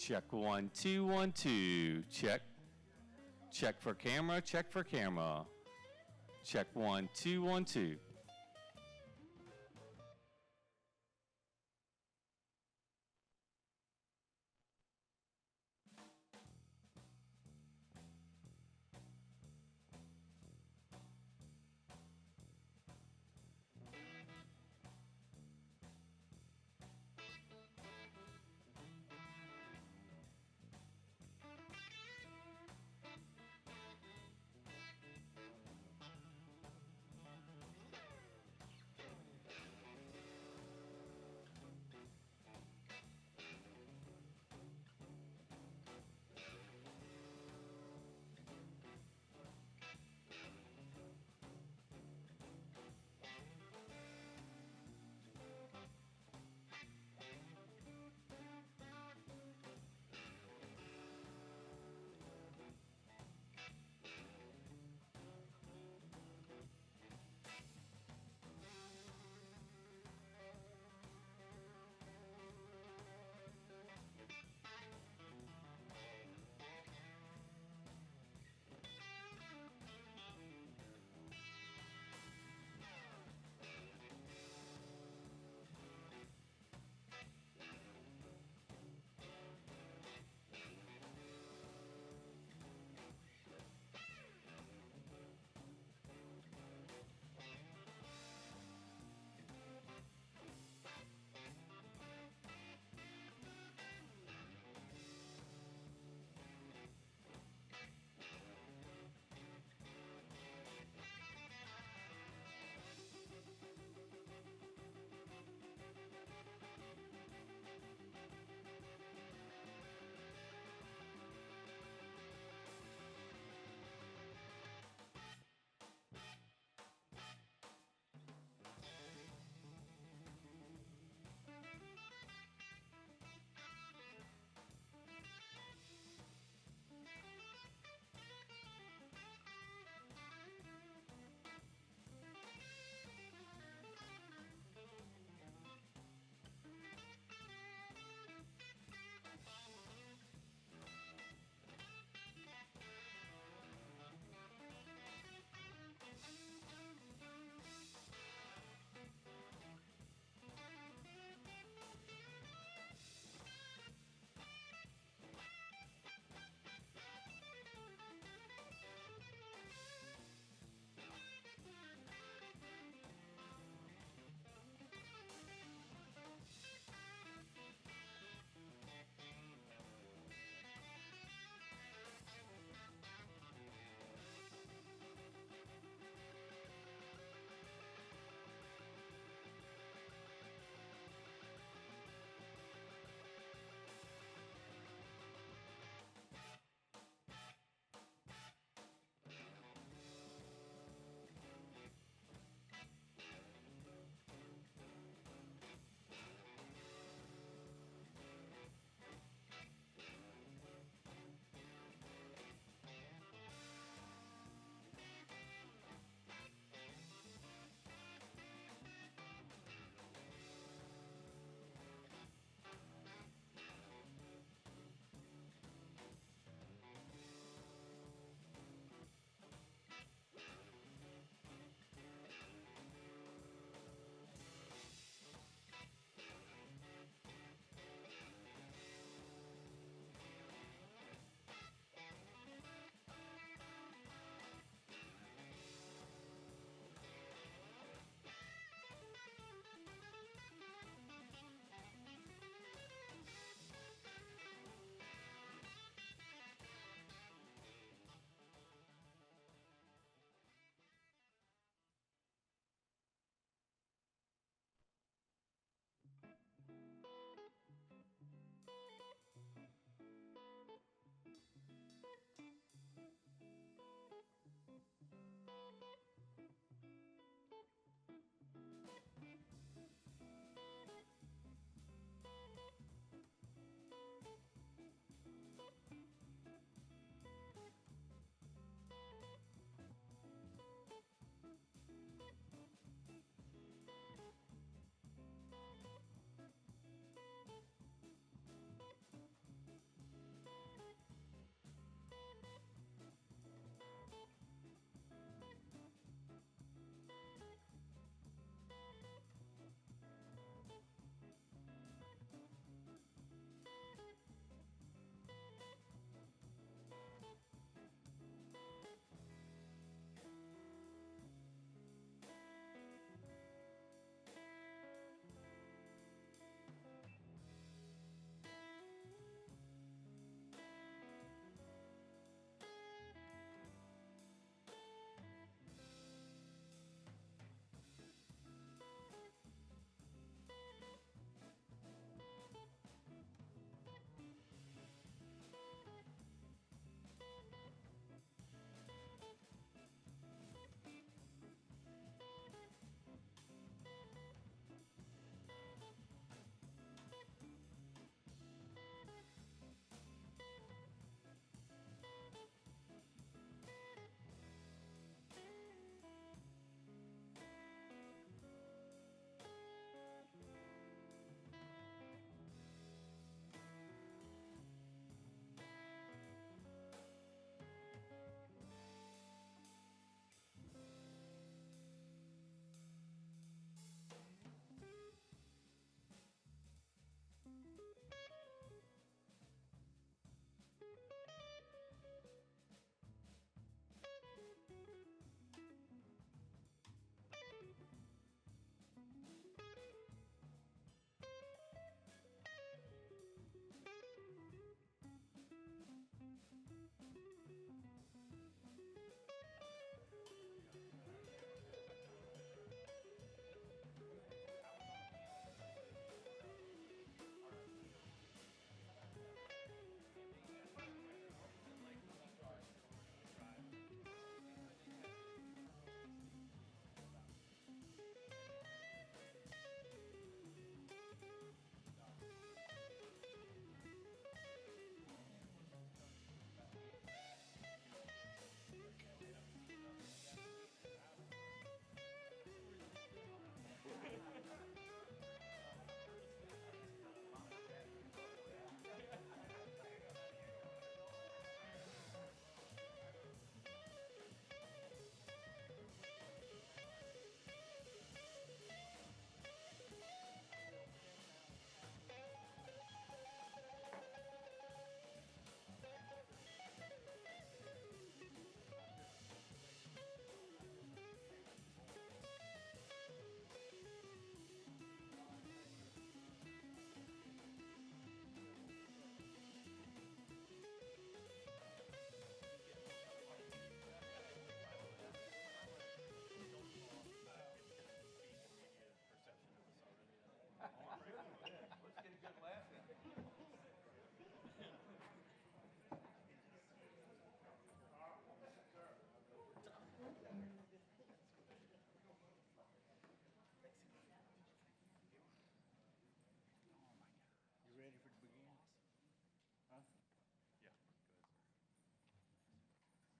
Check 1 2 1 2. Check. Check for camera. Check for camera. Check 1 2 1 2.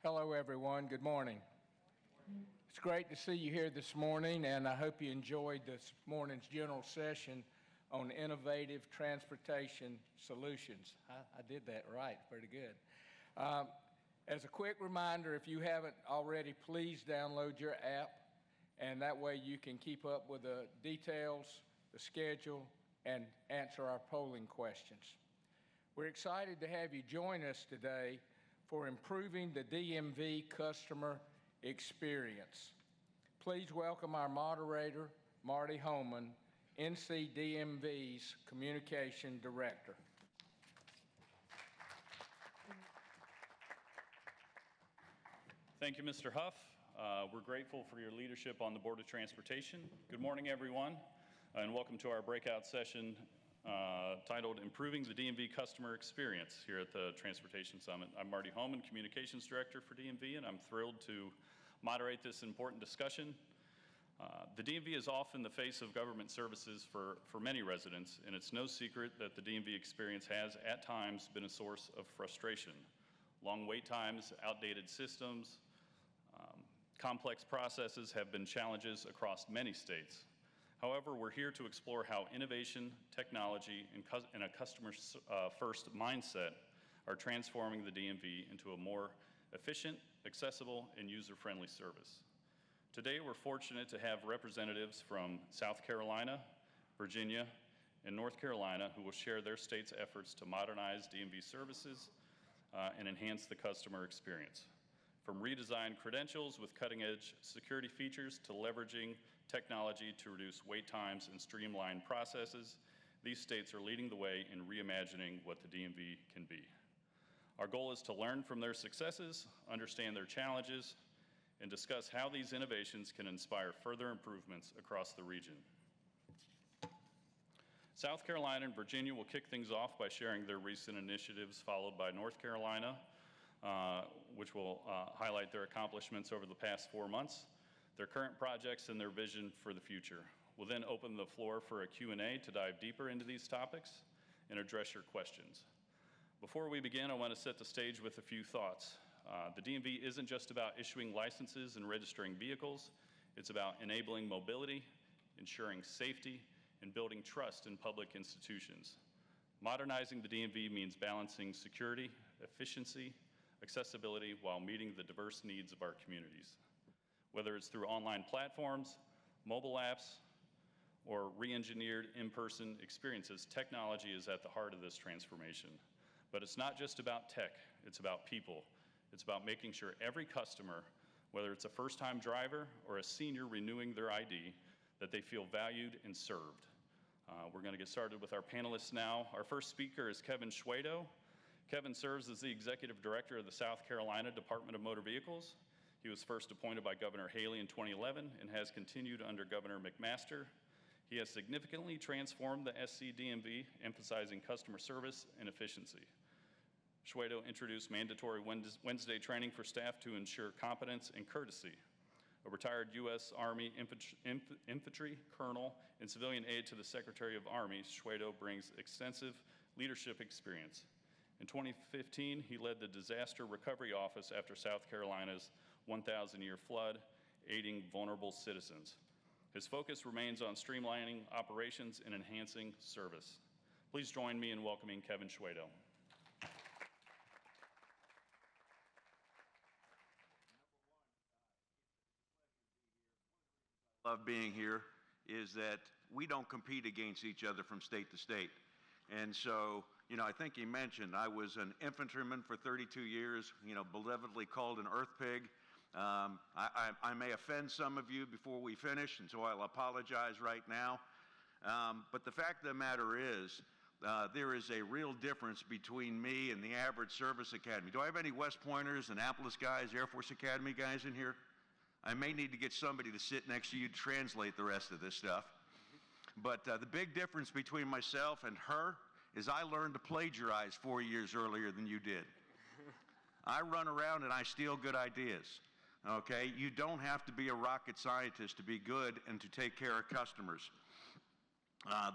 Hello, everyone. Good morning. It's great to see you here this morning, and I hope you enjoyed this morning's general session on innovative transportation solutions. I did that right, pretty good. As a quick reminder, if you haven't already, please download your app, and that way you can keep up with the details, the schedule, and answer our polling questions. We're excited to have you join us today for improving the DMV customer experience. Please welcome our moderator, Marty Holman, NC DMV's Communication Director. Thank you, Mr. Huff. We're grateful for your leadership on the Board of Transportation. Good morning, everyone, and welcome to our breakout session titled Improving the DMV Customer Experience here at the Transportation Summit. I'm Marty Holman, Communications Director for DMV, and I'm thrilled to moderate this important discussion. The DMV is often the face of government services for many residents, and it's no secret that the DMV experience has, at times, been a source of frustration. Long wait times, outdated systems, complex processes have been challenges across many states. However, we're here to explore how innovation, technology, and a customer-first mindset are transforming the DMV into a more efficient, accessible, and user-friendly service. Today, we're fortunate to have representatives from South Carolina, Virginia, and North Carolina who will share their state's efforts to modernize DMV services and enhance the customer experience. From redesigned credentials with cutting-edge security features to leveraging technology to reduce wait times and streamline processes, these states are leading the way in reimagining what the DMV can be. Our goal is to learn from their successes, understand their challenges, and discuss how these innovations can inspire further improvements across the region. South Carolina and Virginia will kick things off by sharing their recent initiatives, followed by North Carolina, which will highlight their accomplishments over the past 4 months, their current projects, and their vision for the future. We'll then open the floor for a Q&A to dive deeper into these topics and address your questions. Before we begin, I want to set the stage with a few thoughts. The DMV isn't just about issuing licenses and registering vehicles. It's about enabling mobility, ensuring safety, and building trust in public institutions. Modernizing the DMV means balancing security, efficiency, accessibility while meeting the diverse needs of our communities. Whether it's through online platforms, mobile apps, or re-engineered in-person experiences, technology is at the heart of this transformation. But it's not just about tech, it's about people. It's about making sure every customer, whether it's a first-time driver or a senior renewing their ID, that they feel valued and served. We're going to get started with our panelists now. Our first speaker is Kevin Schwedo. Kevin serves as the Executive Director of the South Carolina Department of Motor Vehicles. He was first appointed by Governor Haley in 2011 and has continued under Governor McMaster. He has significantly transformed the SCDMV, emphasizing customer service and efficiency. Schwedo introduced mandatory Wednesday training for staff to ensure competence and courtesy. A retired U.S. Army infantry colonel and civilian aide to the Secretary of Army, Schwedo brings extensive leadership experience. In 2015, he led the Disaster Recovery Office after South Carolina's 1,000-year flood, aiding vulnerable citizens. His focus remains on streamlining operations and enhancing service. Please join me in welcoming Kevin Schwedo. Love being here is that we don't compete against each other from state to state. And so, I think he mentioned I was an infantryman for 32 years, belovedly called an earth pig. I may offend some of you before we finish, and so I'll apologize right now. But the fact of the matter is, there is a real difference between me and the average service academy. Do I have any West Pointers, Annapolis guys, Air Force Academy guys in here? I may need to get somebody to sit next to you to translate the rest of this stuff. But the big difference between myself and her is I learned to plagiarize 4 years earlier than you did. I run around and I steal good ideas, okay? You don't have to be a rocket scientist to be good and to take care of customers.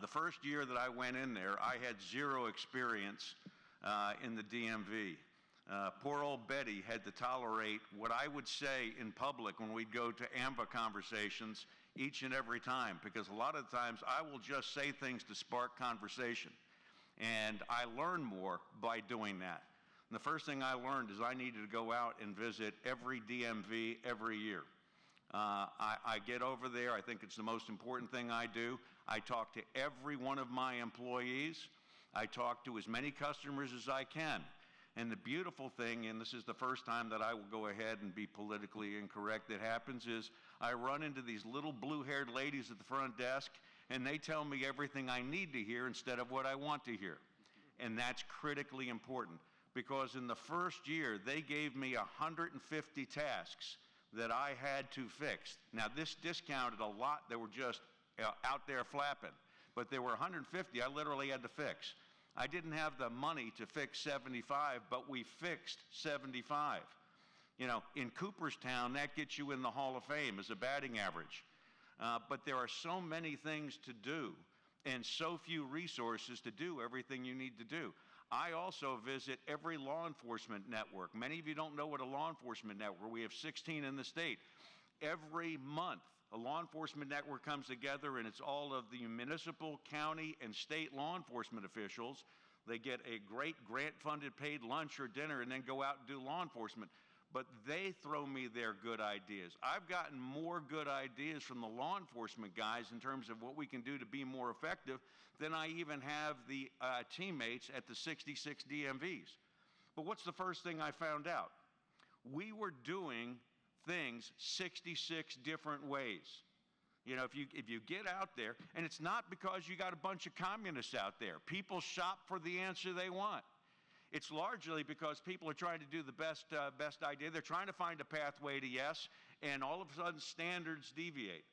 The first year that I went in there, I had zero experience in the DMV. Poor old Betty had to tolerate what I would say in public when we'd go to AMBA conversations each and every time, because a lot of times I will just say things to spark conversation. And I learn more by doing that. And the first thing I learned is I needed to go out and visit every DMV every year. I get over there. I think it's the most important thing I do. I talk to every one of my employees. I talk to as many customers as I can. And the beautiful thing, and this is the first time that I will go ahead and be politically incorrect that happens, is I run into these little blue-haired ladies at the front desk, and they tell me everything I need to hear instead of what I want to hear. And that's critically important, because in the first year, they gave me 150 tasks that I had to fix. Now, this discounted a lot that were just out there flapping, but there were 150 I literally had to fix. I didn't have the money to fix 75, but we fixed 75. You know, in Cooperstown, that gets you in the Hall of Fame as a batting average. But there are so many things to do and so few resources to do everything you need to do. I also visit every law enforcement network. Many of you don't know what a law enforcement network, we have 16 in the state. Every month, a law enforcement network comes together, and it's all of the municipal, county, and state law enforcement officials. They get a great grant-funded paid lunch or dinner and then go out and do law enforcement. But they throw me their good ideas. I've gotten more good ideas from the law enforcement guys in terms of what we can do to be more effective than I even have the teammates at the 66 DMVs. But what's the first thing I found out? We were doing things 66 different ways. You know, if you get out there, and it's not because you got a bunch of communists out there. People shop for the answer they want. It's largely because people are trying to do the best idea. They're trying to find a pathway to yes, and all of a sudden standards deviate.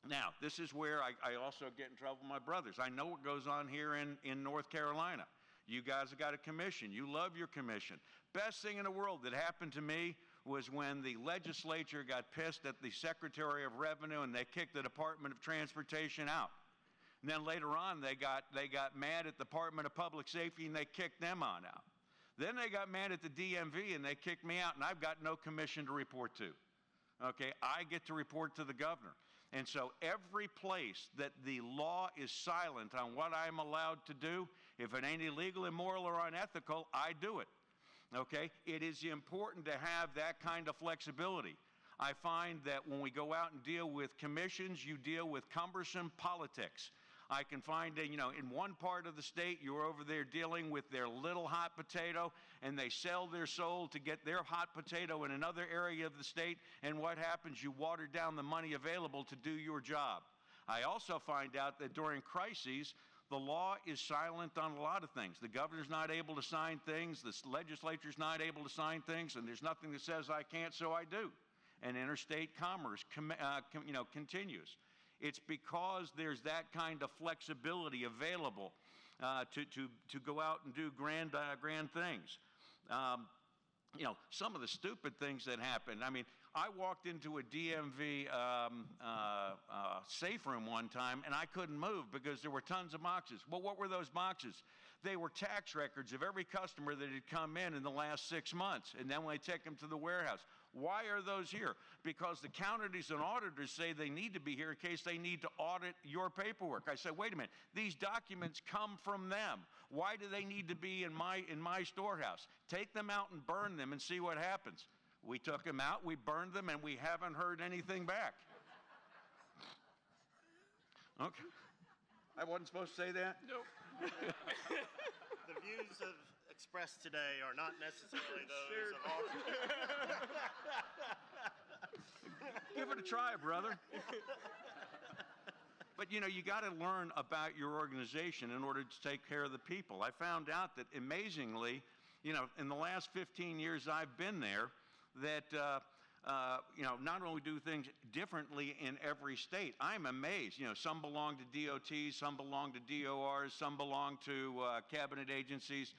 Now, this is where I also get in trouble with my brothers. I know what goes on here in North Carolina. You guys have got a commission. You love your commission. Best thing in the world that happened to me was when the legislature got pissed at the Secretary of Revenue and they kicked the Department of Transportation out. And then later on, they got mad at the Department of Public Safety and they kicked them on out. Then they got mad at the DMV and they kicked me out, and I've got no commission to report to. Okay, I get to report to the governor. And so every place that the law is silent on what I'm allowed to do, if it ain't illegal, immoral, or unethical, I do it. Okay, it is important to have that kind of flexibility. I find that when we go out and deal with commissions, you deal with cumbersome politics. I can find that, you know, in one part of the state, you're over there dealing with their little hot potato, and they sell their soul to get their hot potato in another area of the state, and what happens? You water down the money available to do your job. I also find out that during crises, the law is silent on a lot of things. The governor's not able to sign things, the legislature's not able to sign things, and there's nothing that says I can't, so I do. And interstate commerce continues. It's because there's that kind of flexibility available to go out and do grand things. You know, some of the stupid things that happen. I mean, I walked into a DMV safe room one time, and I couldn't move because there were tons of boxes. Well, what were those boxes? They were tax records of every customer that had come in the last 6 months, and then when they take them to the warehouse. Why are those here? Because the counties and auditors say they need to be here in case they need to audit your paperwork. I said, wait a minute, these documents come from them. Why do they need to be in my storehouse? Take them out and burn them and see what happens. We took them out, we burned them, and we haven't heard anything back. Okay. I wasn't supposed to say that? Nope. The views expressed today are not necessarily those of all. Give it a try, brother. But, you know, you got to learn about your organization in order to take care of the people. I found out that amazingly, you know, in the last 15 years I've been there, that, you know, not only do things differently in every state, I'm amazed. You know, some belong to DOTs, some belong to DORs, some belong to cabinet agencies,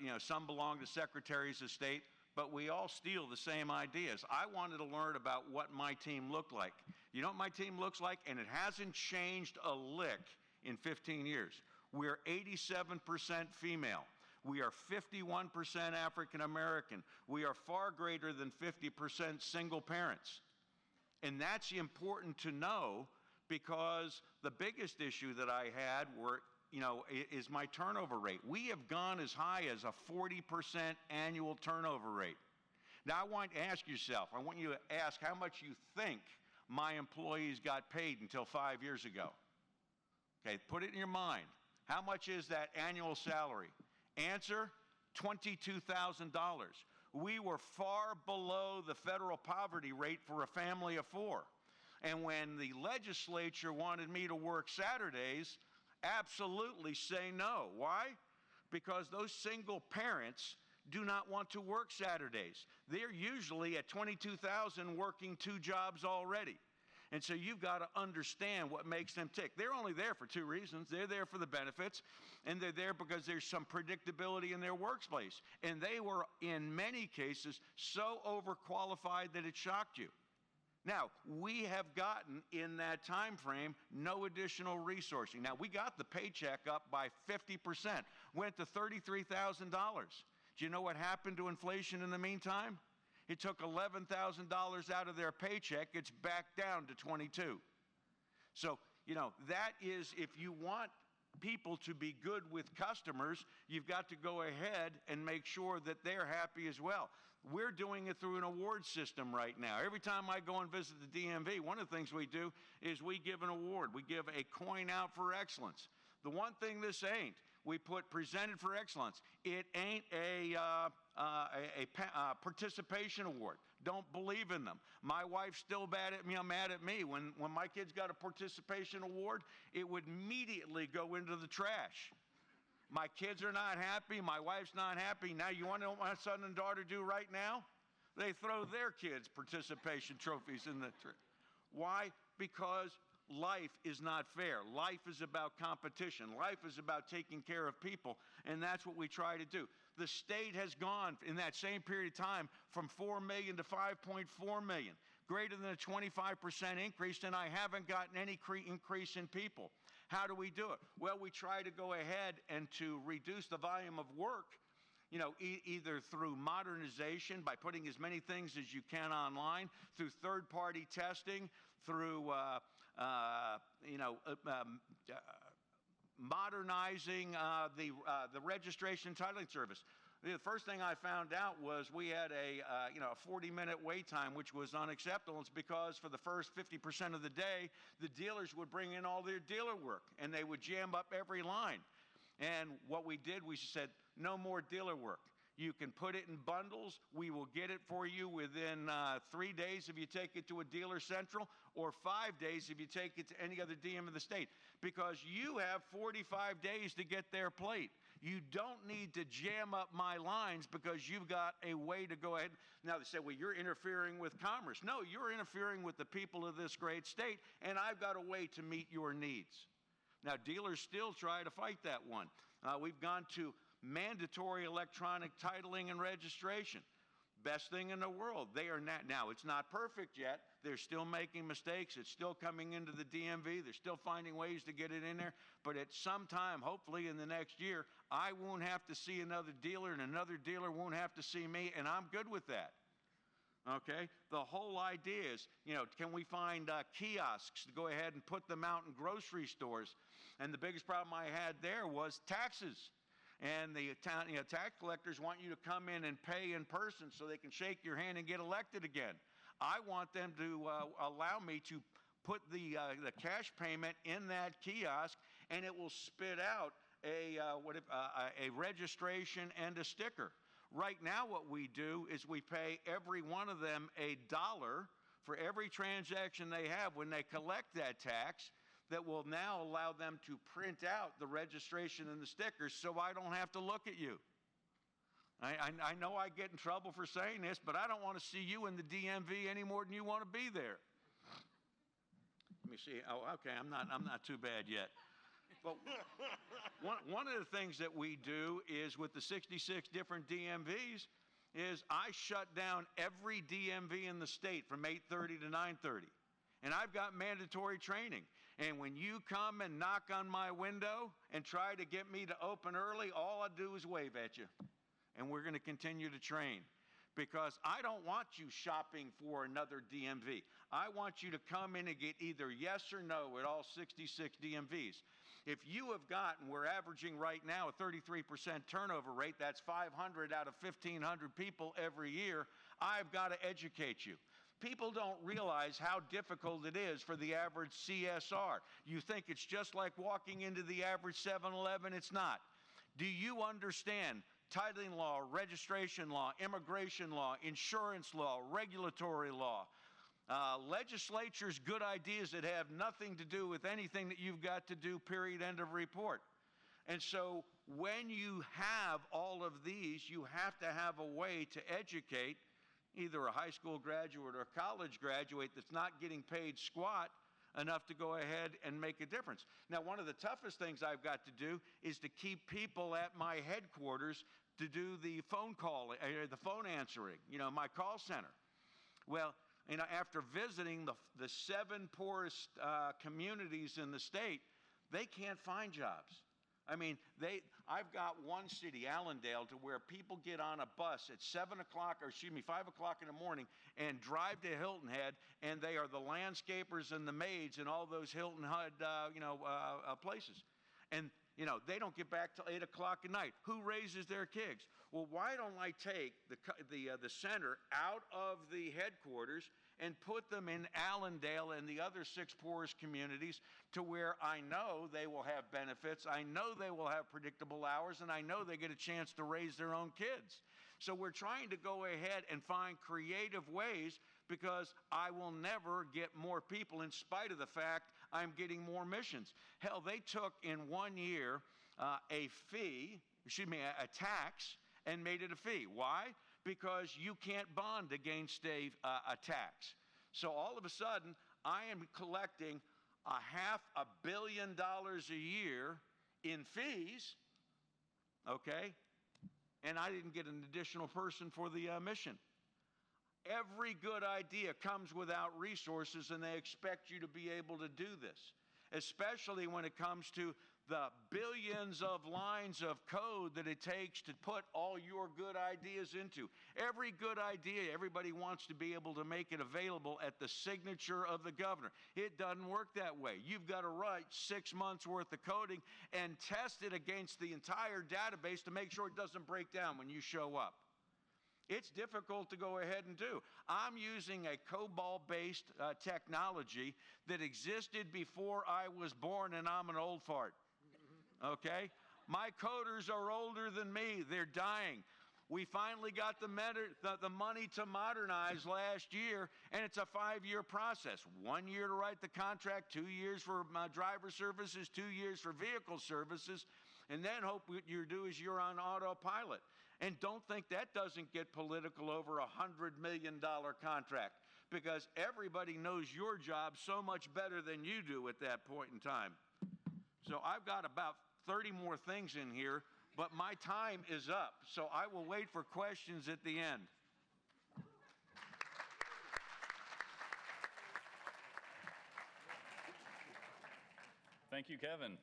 you know, some belong to secretaries of state, but we all steal the same ideas. I wanted to learn about what my team looked like. You know what my team looks like? And it hasn't changed a lick in 15 years. We're 87% female. We are 51% African American. We are far greater than 50% single parents. And that's important to know, because the biggest issue that I had is my turnover rate. We have gone as high as a 40% annual turnover rate. Now, I want to ask yourself, I want you to ask how much you think my employees got paid until 5 years ago. Okay, put it in your mind. How much is that annual salary? Answer, $22,000. We were far below the federal poverty rate for a family of four. And when the legislature wanted me to work Saturdays, absolutely say no. Why? Because those single parents do not want to work Saturdays. They're usually at 22,000 working 2 jobs already. And so you've got to understand what makes them tick. They're only there for 2 reasons. They're there for the benefits, and they're there because there's some predictability in their workplace. And they were, in many cases, so overqualified that it shocked you. Now, we have gotten, in that time frame, no additional resourcing. Now, we got the paycheck up by 50%, went to $33,000. Do you know what happened to inflation in the meantime? It took $11,000 out of their paycheck. It's back down to 22. So, that is, if you want people to be good with customers, you've got to go ahead and make sure that they're happy as well. We're doing it through an award system right now. Every time I go and visit the DMV, one of the things we do is we give an award. We give a coin out for excellence. The one thing this ain't, we put presented for excellence. It ain't a participation award. Don't believe in them. My wife's still mad at me. When my kids got a participation award, it would immediately go into the trash. My kids are not happy. My wife's not happy. Now, you want to know what my son and daughter do right now? They throw their kids' participation trophies in the trash. Why? Because life is not fair. Life is about competition. Life is about taking care of people, and that's what we try to do. The state has gone, in that same period of time, from 4 million to 5.4 million, greater than a 25% increase, and I haven't gotten any increase in people. How do we do it? Well, we try to go ahead and to reduce the volume of work, either through modernization, by putting as many things as you can online, through third-party testing, through modernizing the registration titling service. The first thing I found out was we had a 40-minute wait time, which was unacceptable. It's because for the first 50% of the day, the dealers would bring in all their dealer work, and they would jam up every line. And what we did, we said, no more dealer work. You can put it in bundles. We will get it for you within 3 days if you take it to a dealer central, or 5 days if you take it to any other DM in the state, because you have 45 days to get their plate. You don't need to jam up my lines because you've got a way to go ahead. Now, they say, well, you're interfering with commerce. No, you're interfering with the people of this great state, and I've got a way to meet your needs. Now, dealers still try to fight that one. We've gone to mandatory electronic titling and registration. Best thing in the world. They are not, now, it's not perfect yet. They're still making mistakes. It's still coming into the DMV. They're still finding ways to get it in there. But at some time, hopefully in the next year, I won't have to see another dealer, and another dealer won't have to see me, and I'm good with that. Okay? The whole idea is, can we find kiosks to go ahead and put them out in grocery stores? And the biggest problem I had there was taxes. And the tax collectors want you to come in and pay in person so they can shake your hand and get elected again. I want them to allow me to put the cash payment in that kiosk, and it will spit out a registration and a sticker. Right now what we do is we pay every one of them $1 for every transaction they have when they collect that tax. That will now allow them to print out the registration and the stickers so I don't have to look at you. I know I get in trouble for saying this, but I don't want to see you in the DMV any more than you want to be there. Let me see. Oh, okay, I'm not too bad yet. But one of the things that we do is with the 66 different DMVs is I shut down every DMV in the state from 8:30 to 9:30. And I've got mandatory training. And when you come and knock on my window and try to get me to open early, all I do is wave at you. And we're going to continue to train, because I don't want you shopping for another DMV. I want you to come in and get either yes or no at all 66 DMVs. If you have gotten, we're averaging right now a 33% turnover rate, that's 500 out of 1,500 people every year, I've got to educate you. People don't realize how difficult it is for the average CSR. You think it's just like walking into the average 7-Eleven, it's not. Do you understand titling law, registration law, immigration law, insurance law, regulatory law, legislature's good ideas that have nothing to do with anything that you've got to do, period, end of report. And so when you have all of these, you have to have a way to educate either a high school graduate or a college graduate that's not getting paid squat enough to go ahead and make a difference. Now, one of the toughest things I've got to do is to keep people at my headquarters to do the phone call, the phone answering, my call center. Well, after visiting the 7 poorest communities in the state, they can't find jobs. I mean, I've got one city, Allendale, to where people get on a bus at 5 o'clock in the morning and drive to Hilton Head, and they are the landscapers and the maids and all those Hilton Head, places. And, they don't get back till 8 o'clock at night. Who raises their kids? Well, why don't I take the center out of the headquarters and put them in Allendale and the other 6 poorest communities, to where I know they will have benefits, I know they will have predictable hours, and I know they get a chance to raise their own kids. So we're trying to go ahead and find creative ways, because I will never get more people in spite of the fact I'm getting more missions. Hell, they took in 1 year a tax, and made it a fee. Why? Because you can't bond against a tax. So all of a sudden, I am collecting $500 million a year in fees, okay? And I didn't get an additional person for the mission. Every good idea comes without resources, and they expect you to be able to do this, especially when it comes to the billions of lines of code that it takes to put all your good ideas into. Every good idea, everybody wants to be able to make it available at the signature of the governor. It doesn't work that way. You've got to write 6 months worth of coding and test it against the entire database to make sure it doesn't break down when you show up. It's difficult to go ahead and do. I'm using a COBOL-based technology that existed before I was born, and I'm an old fart. Okay? My coders are older than me. They're dying. We finally got the money to modernize last year, and it's a 5-year process. 1 year to write the contract, 2 years for driver services, 2 years for vehicle services, and then hope what you do is you're on autopilot. And don't think that doesn't get political over a $100 million contract, because everybody knows your job so much better than you do at that point in time. So I've got about 30 more things in here, but my time is up. So I will wait for questions at the end. Thank you, Kevin.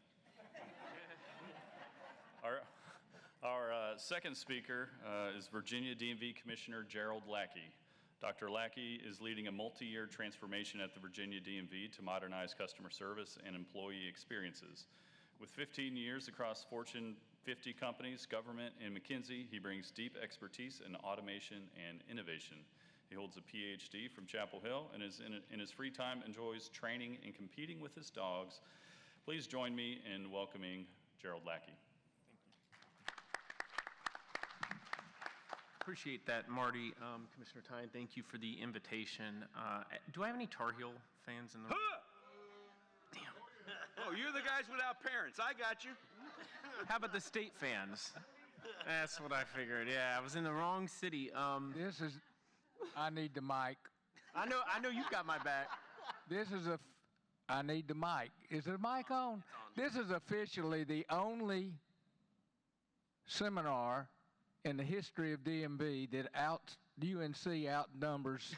Our second speaker is Virginia DMV Commissioner Gerald Lackey. Dr. Lackey is leading a multi-year transformation at the Virginia DMV to modernize customer service and employee experiences. With 15 years across Fortune 50 companies, government, and McKinsey, he brings deep expertise in automation and innovation. He holds a PhD from Chapel Hill and in his free time enjoys training and competing with his dogs. Please join me in welcoming Gerald Lackey. Appreciate that, Marty. Commissioner Tyne, thank you for the invitation. Do I have any Tar Heel fans in the room? Damn. Oh, you're the guys without parents. I got you. How about the state fans? That's what I figured. Yeah, I was in the wrong city. I need the mic. I know you've got my back. I need the mic. Is the mic on? This is officially the only seminar in the history of DMV that UNC outnumbers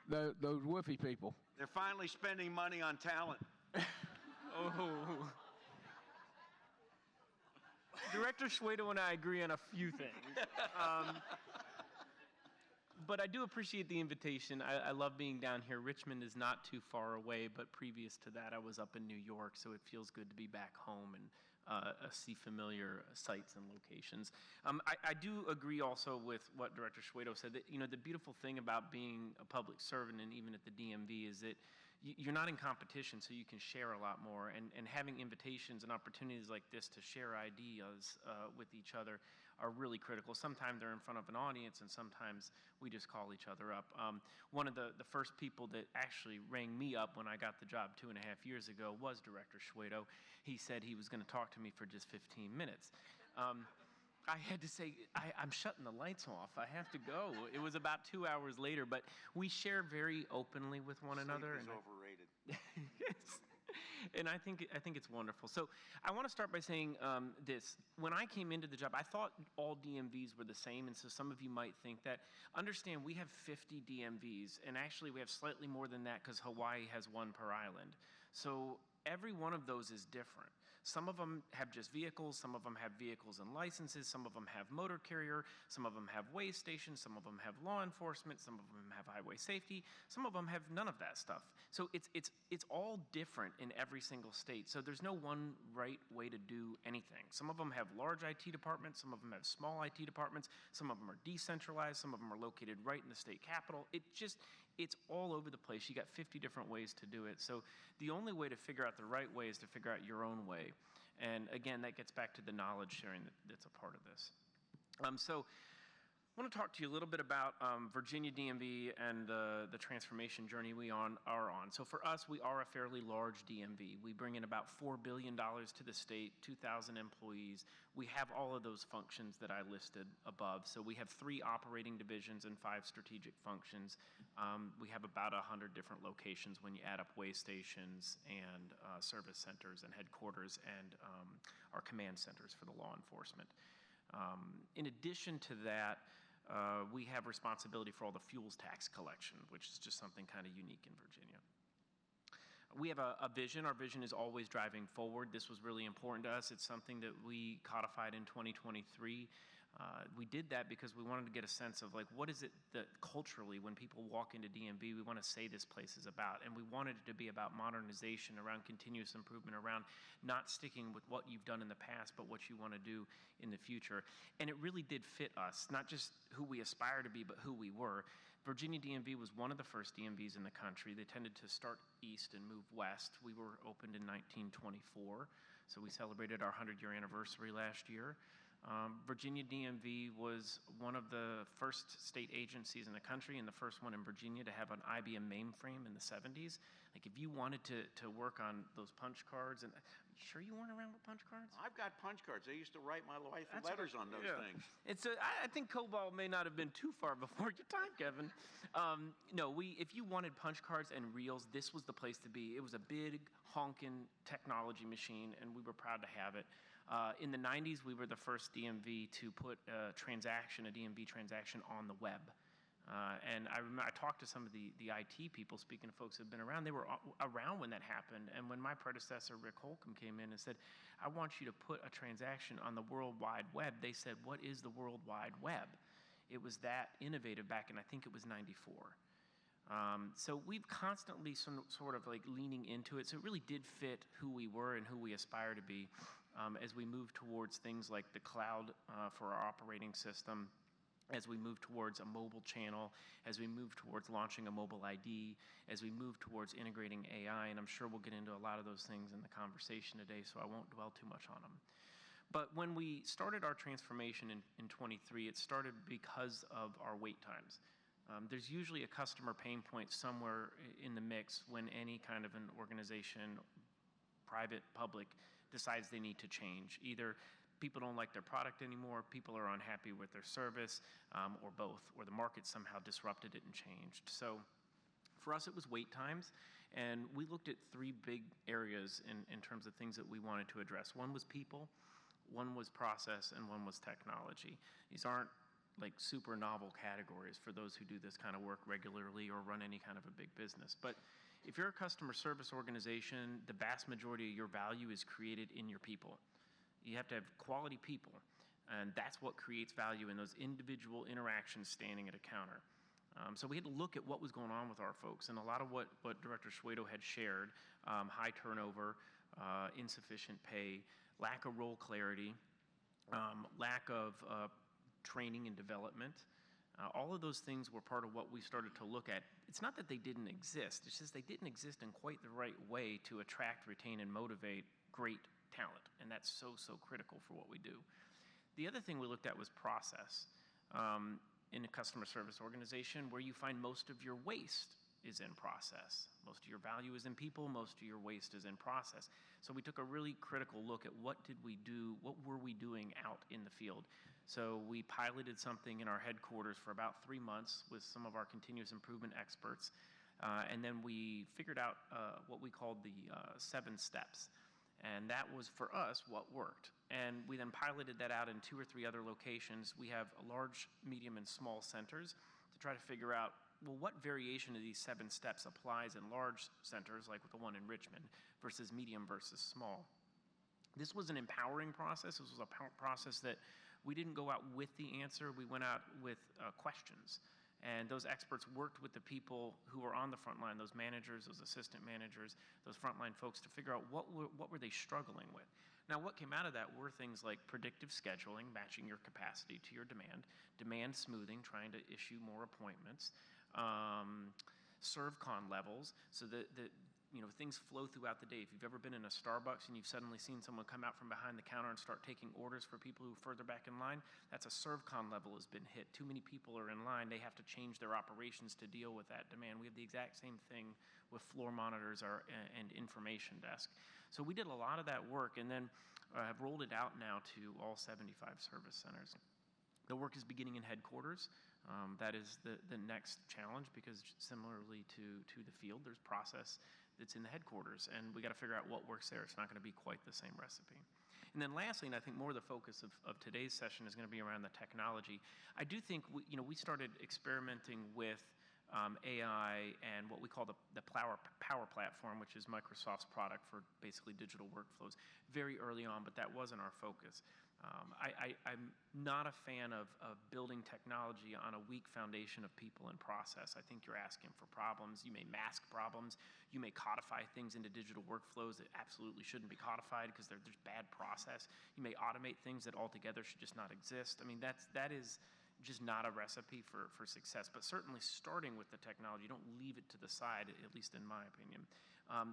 those woofy people. They're finally spending money on talent. Oh. Director Schwedo and I agree on a few things. But I do appreciate the invitation. I love being down here. Richmond is not too far away, but previous to that, I was up in New York, so it feels good to be back home and see familiar sites and locations. I do agree also with what Director Schwedo said, that the beautiful thing about being a public servant and even at the DMV is that you're not in competition, so you can share a lot more. And having invitations and opportunities like this to share ideas with each other are really critical. Sometimes they're in front of an audience, and sometimes we just call each other up. One of the first people that actually rang me up when I got the job 2.5 years ago was Director Schwedo. He said he was going to talk to me for just 15 minutes. I had to say, I'm shutting the lights off. I have to go. It was about 2 hours later, but we share very openly with one another. Sleep is overrated. Yes. And I think it's wonderful. So I want to start by saying this. When I came into the job, I thought all DMVs were the same, and so some of you might think that. Understand, we have 50 DMVs, and actually we have slightly more than that because Hawaii has one per island. So every one of those is different. Some of them have just vehicles, some of them have vehicles and licenses, some of them have motor carrier, some of them have weigh stations, some of them have law enforcement, some of them have highway safety, some of them have none of that stuff. So it's all different in every single state. So there's no one right way to do anything. Some of them have large IT departments, some of them have small IT departments, some of them are decentralized, some of them are located right in the state capital. It's all over the place. You got 50 different ways to do it. So the only way to figure out the right way is to figure out your own way. And again, that gets back to the knowledge sharing that's a part of this. So I want to talk to you a little bit about Virginia DMV and the transformation journey we are on. So for us, we are a fairly large DMV. We bring in about $4 billion to the state, 2,000 employees. We have all of those functions that I listed above. So we have 3 operating divisions and 5 strategic functions. We have about 100 different locations when you add up weigh stations and service centers and headquarters and our command centers for the law enforcement. In addition to that, we have responsibility for all the fuels tax collection, which is just something kind of unique in Virginia. We have a vision. Our vision is always driving forward. This was really important to us. It's something that we codified in 2023. We did that because we wanted to get a sense of, like, what is it that culturally, when people walk into DMV, we want to say this place is about. And we wanted it to be about modernization, around continuous improvement, around not sticking with what you've done in the past, but what you want to do in the future. And it really did fit us, not just who we aspire to be, but who we were. Virginia DMV was one of the first DMVs in the country. They tended to start east and move west. We were opened in 1924, so we celebrated our 100-year anniversary last year. Virginia DMV was one of the first state agencies in the country and the first one in Virginia to have an IBM mainframe in the 70s. Like, if you wanted to work on those punch cards, and you sure you weren't around with punch cards? I've got punch cards. I used to write my wife letters on those things. It's I think COBOL may not have been too far before your time, Kevin. No, if you wanted punch cards and reels, this was the place to be. It was a big, honking technology machine, and we were proud to have it. In the 90s, we were the first DMV to put a DMV transaction on the web. And I remember I talked to some of the IT people, speaking of folks who have been around. They were around when that happened. And when my predecessor, Rick Holcomb, came in and said, I want you to put a transaction on the World Wide Web, they said, what is the World Wide Web? It was that innovative back in, I think it was 94. So we've constantly sort of like leaning into it. So it really did fit who we were and who we aspire to be as we move towards things like the cloud for our operating system, as we move towards a mobile channel, as we move towards launching a mobile ID, as we move towards integrating AI, and I'm sure we'll get into a lot of those things in the conversation today, so I won't dwell too much on them. But when we started our transformation in 23, it started because of our wait times. There's usually a customer pain point somewhere in the mix when any kind of an organization, private, public, decides they need to change. Either people don't like their product anymore, people are unhappy with their service, or both, or the market somehow disrupted it and changed. So for us, it was wait times, and we looked at 3 big areas in terms of things that we wanted to address. One was people, one was process, and one was technology. These aren't like super novel categories for those who do this kind of work regularly or run any kind of a big business. But if you're a customer service organization, the vast majority of your value is created in your people. You have to have quality people, and that's what creates value in those individual interactions standing at a counter. So we had to look at what was going on with our folks, and a lot of what Director Schwedo had shared, high turnover, insufficient pay, lack of role clarity, lack of training and development. All of those things were part of what we started to look at. It's not that they didn't exist, it's just they didn't exist in quite the right way to attract, retain, and motivate great talent, and that's so critical for what we do. The other thing we looked at was process. In a customer service organization, where you find most of your waste is in process. Most of your value is in people, most of your waste is in process. So we took a really critical look at what did we do, what were we doing out in the field. So we piloted something in our headquarters for about 3 months with some of our continuous improvement experts, and then we figured out what we called the 7 steps. And that was, for us, what worked. And we then piloted that out in 2 or 3 other locations. We have large, medium, and small centers to try to figure out, well, what variation of these 7 steps applies in large centers, like the one in Richmond, versus medium versus small. This was an empowering process. This was a process that we didn't go out with the answer. We went out with questions. And those experts worked with the people who were on the front line, those managers, those assistant managers, those frontline folks, to figure out what were they struggling with. Now, what came out of that were things like predictive scheduling, matching your capacity to your demand smoothing, trying to issue more appointments, ServCon levels, so that things flow throughout the day. If you've ever been in a Starbucks and you've suddenly seen someone come out from behind the counter and start taking orders for people who are further back in line, that's a ServCon level has been hit. Too many people are in line. They have to change their operations to deal with that demand. We have the exact same thing with floor monitors and information desk. So we did a lot of that work, and then have rolled it out now to all 75 service centers. The work is beginning in headquarters. That is the next challenge, because similarly to the field, there's process that's in the headquarters, and we got to figure out what works there. It's not going to be quite the same recipe. And then lastly, and I think more the focus of today's session is going to be around the technology. I do think we started experimenting with AI and what we call the Power Platform, which is Microsoft's product for basically digital workflows, very early on, but that wasn't our focus. I'm not a fan of building technology on a weak foundation of people and process. I think you're asking for problems. You may mask problems. You may codify things into digital workflows that absolutely shouldn't be codified because there's bad process. You may automate things that altogether should just not exist. I mean, that is just not a recipe for success. But certainly starting with the technology, don't leave it to the side, at least in my opinion.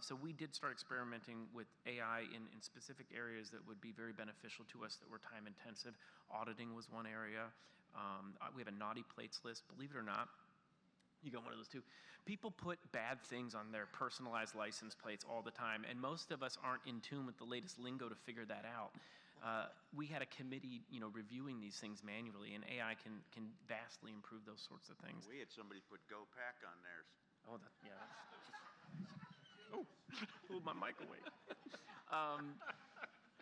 So we did start experimenting with AI in specific areas that would be very beneficial to us that were time intensive. Auditing was one area. We have a naughty plates list. Believe it or not, you got one of those too. People put bad things on their personalized license plates all the time, and most of us aren't in tune with the latest lingo to figure that out. We had a committee, reviewing these things manually, and AI can vastly improve those sorts of things. We had somebody put Go Pack on theirs. Oh, yeah. Oh, my microwave.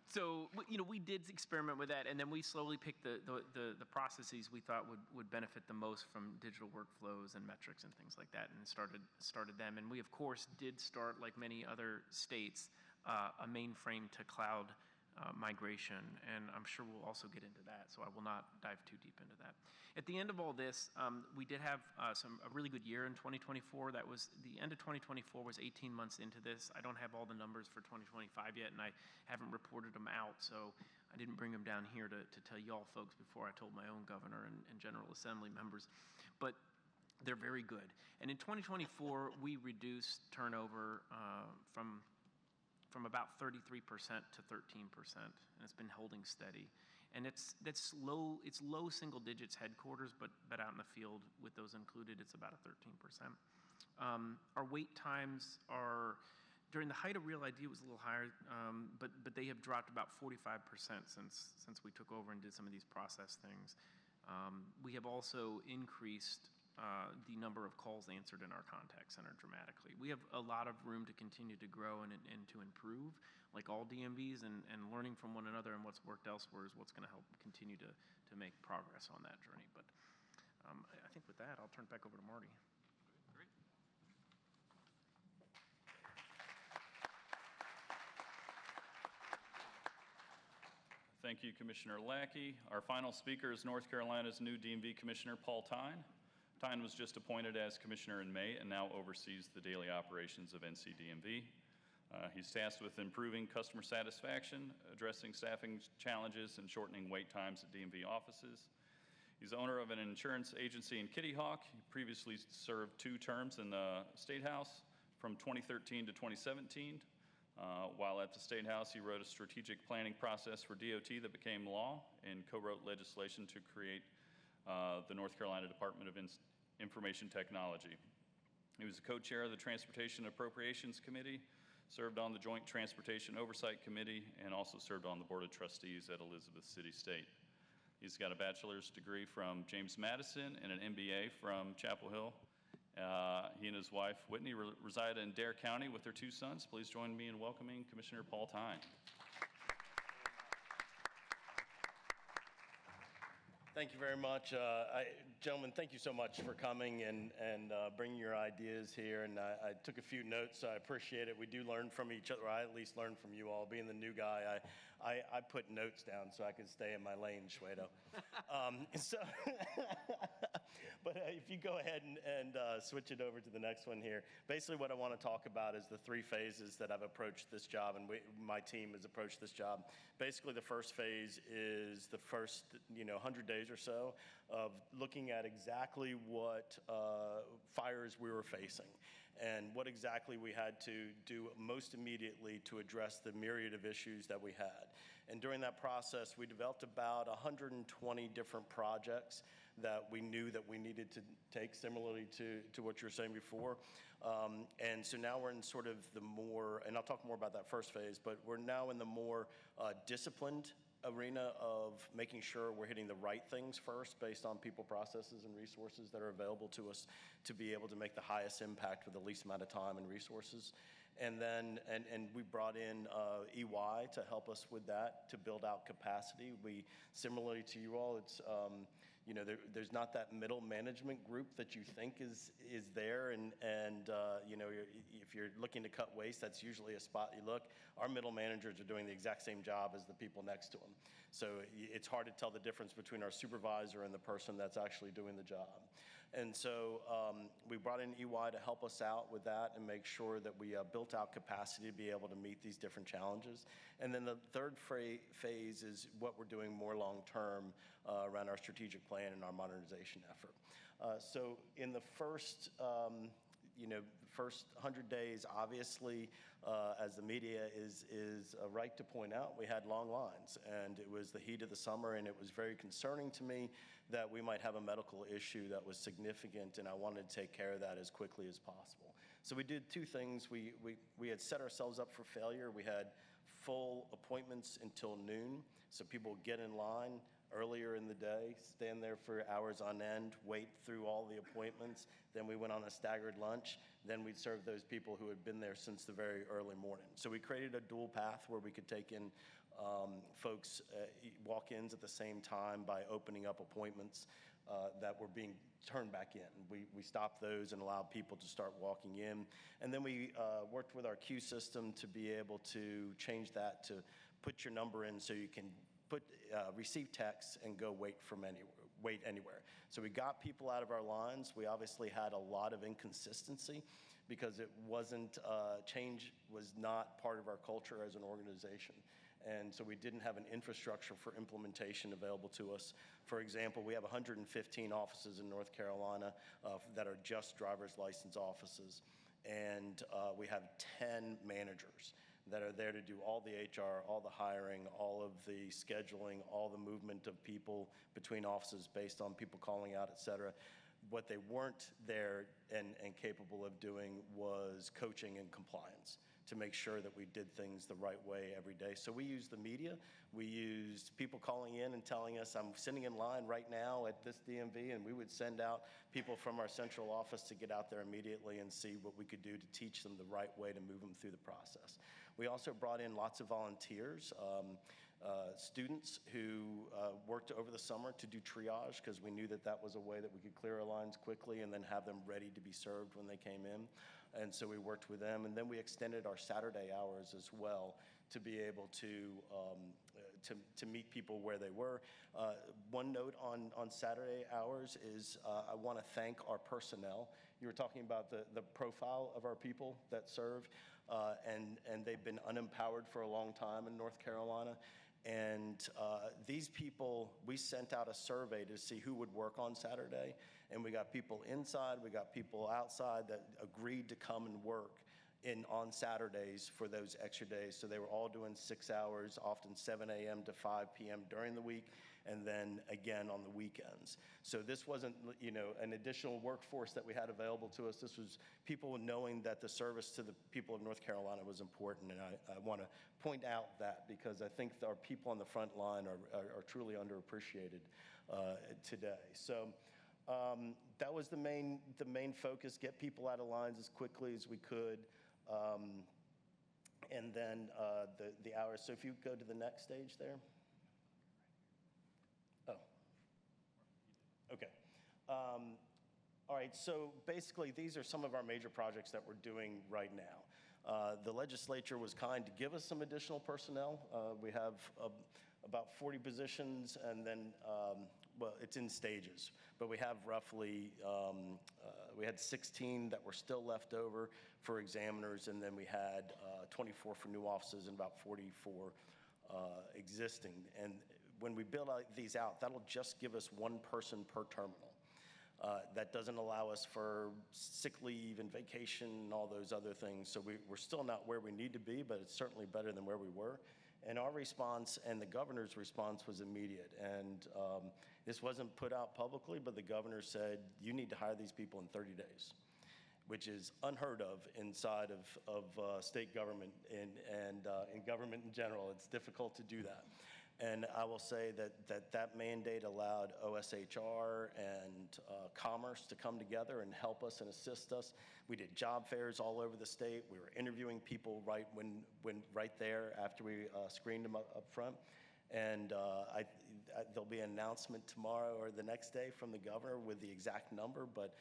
So, we did experiment with that, and then we slowly picked the processes we thought would benefit the most from digital workflows and metrics and things like that, and started them. And we, of course, did start, like many other states, a mainframe to cloud migration, and I'm sure we'll also get into that, so I will not dive too deep into that. At the end of all this, we did have a really good year in 2024. That was the end of 2024 was 18 months into this. I don't have all the numbers for 2025 yet, and I haven't reported them out, so I didn't bring them down here to tell y'all folks before I told my own governor and General Assembly members, but they're very good. And in 2024, we reduced turnover from about 33% to 13%, and it's been holding steady. And it's low single digits headquarters, but out in the field with those included, it's about a 13%. Our wait times are, during the height of Real ID, it was a little higher, but they have dropped about 45% since we took over and did some of these process things. We have also increased the number of calls answered in our contact center dramatically. We have a lot of room to continue to grow and to improve, like all DMVs, and learning from one another and what's worked elsewhere is what's going to help continue to make progress on that journey. But I think with that, I'll turn it back over to Marty. Great. Thank you, Commissioner Lackey. Our final speaker is North Carolina's new DMV Commissioner, Paul Tyne. Tyne was just appointed as Commissioner in May and now oversees the daily operations of NCDMV. He's tasked with improving customer satisfaction, addressing staffing challenges, and shortening wait times at DMV offices. He's owner of an insurance agency in Kitty Hawk. He previously served 2 terms in the State House from 2013 to 2017. While at the State House, he wrote a strategic planning process for DOT that became law and co-wrote legislation to create the North Carolina Department of Information Technology. He was the co-chair of the Transportation Appropriations Committee, served on the Joint Transportation Oversight Committee, and also served on the Board of Trustees at Elizabeth City State. He's got a bachelor's degree from James Madison and an MBA from Chapel Hill. He and his wife, Whitney, reside in Dare County with their 2 sons. Please join me in welcoming Commissioner Paul Tyne. Thank you very much. Gentlemen, thank you so much for coming and bringing your ideas here. And I took a few notes, so I appreciate it. We do learn from each other. I at least learn from you all. Being the new guy, I put notes down so I could stay in my lane, Shwedo. But if you go ahead and switch it over to the next one here. Basically what I want to talk about is the 3 phases that I've approached this job and my team has approached this job. Basically the first phase is the first 100 days or so of looking at exactly what fires we were facing and what exactly we had to do most immediately to address the myriad of issues that we had. And during that process, we developed about 120 different projects that we knew that we needed to take, similarly to what you were saying before. And so now we're in sort of the more, and I'll talk more about that first phase, but we're now in the more disciplined arena of making sure we're hitting the right things first based on people, processes, and resources that are available to us to be able to make the highest impact with the least amount of time and resources. And then, and we brought in EY to help us with that, to build out capacity. We, similarly to you all, it's, there's not that middle management group that you think is there, and if you're looking to cut waste, that's usually a spot you look. Our middle managers are doing the exact same job as the people next to them. So it's hard to tell the difference between our supervisor and the person that's actually doing the job. And so we brought in EY to help us out with that and make sure that we built out capacity to be able to meet these different challenges. And then the third phase is what we're doing more long-term around our strategic plan and our modernization effort. So in the first, first 100 days, obviously, as the media is right to point out, we had long lines, and it was the heat of the summer, and it was very concerning to me that we might have a medical issue that was significant, and I wanted to take care of that as quickly as possible. So we did 2 things. We had set ourselves up for failure. We had full appointments until noon, so people would get in line earlier in the day, stand there for hours on end, wait through all the appointments. Then we went on a staggered lunch. Then we'd serve those people who had been there since the very early morning. So we created a dual path where we could take in folks, walk-ins at the same time by opening up appointments that were being turned back in. We stopped those and allowed people to start walking in. And then we worked with our queue system to be able to change that to put your number in so you can receive texts and go wait anywhere. So we got people out of our lines. We obviously had a lot of inconsistency because it wasn't, change was not part of our culture as an organization. And so we didn't have an infrastructure for implementation available to us. For example, we have 115 offices in North Carolina that are just driver's license offices. And we have 10 managers that are there to do all the HR, all the hiring, all of the scheduling, all the movement of people between offices based on people calling out, et cetera. What they weren't there and capable of doing was coaching and compliance to make sure that we did things the right way every day. So we used the media. We used people calling in and telling us, I'm sitting in line right now at this DMV, and we would send out people from our central office to get out there immediately and see what we could do to teach them the right way to move them through the process. We also brought in lots of volunteers, students who worked over the summer to do triage because we knew that that was a way that we could clear our lines quickly and then have them ready to be served when they came in. And so we worked with them, and then we extended our Saturday hours as well to be able to meet people where they were. One note on Saturday hours is I want to thank our personnel. You were talking about the profile of our people that serve, and they've been unempowered for a long time in North Carolina. And these people, we sent out a survey to see who would work on Saturday, and we got people inside, we got people outside that agreed to come and work on Saturdays for those extra days. So they were all doing 6 hours, often 7 a.m. to 5 p.m. during the week, and then again on the weekends. So this wasn't, an additional workforce that we had available to us. This was people knowing that the service to the people of North Carolina was important, and I want to point out that because I think our people on the front line are truly underappreciated today. So that was the main focus: get people out of lines as quickly as we could. And then the hours. So if you go to the next stage there. Oh, okay. All right, so basically these are some of our major projects that we're doing right now. The legislature was kind to give us some additional personnel. We have about 40 positions, and then, well, it's in stages, but we have roughly, we had 16 that were still left over for examiners, and then we had 24 for new offices and about 40 for existing. And when we build these out, that'll just give us one person per terminal. That doesn't allow us for sick leave and vacation and all those other things. So we're still not where we need to be, but it's certainly better than where we were. And our response and the governor's response was immediate. And this wasn't put out publicly, but the governor said, you need to hire these people in 30 days, which is unheard of inside of state government and in government in general. It's difficult to do that. And I will say that mandate allowed OSHR and Commerce to come together and help us and assist us. We did job fairs all over the state. We were interviewing people right there after we screened them up front. And there'll be an announcement tomorrow or the next day from the governor with the exact number, but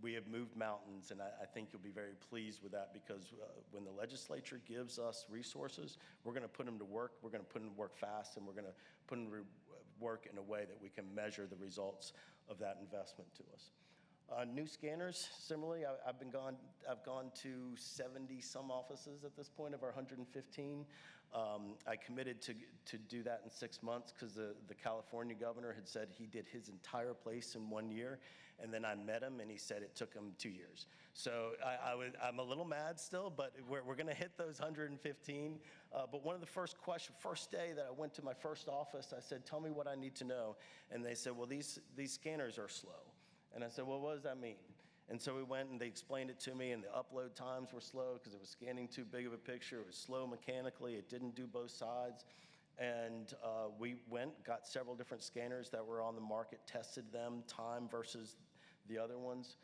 we have moved mountains, and I think you'll be very pleased with that because when the legislature gives us resources, we're going to put them to work. We're going to put them to work fast, and we're going to put them to work in a way that we can measure the results of that investment to us. New scanners, similarly, I've gone to 70 some offices at this point of our 115. I committed to do that in 6 months because the California governor had said he did his entire place in 1 year, and then I met him and he said it took him 2 years. So I'm a little mad still, but we're going to hit those 115. But one of the first day that I went to my first office, I said, tell me what I need to know. And they said, well, these scanners are slow. And I said, well, what does that mean? And so we went and they explained it to me, and the upload times were slow because it was scanning too big of a picture. It was slow mechanically. It didn't do both sides. And we got several different scanners that were on the market, tested them, time versus the other ones,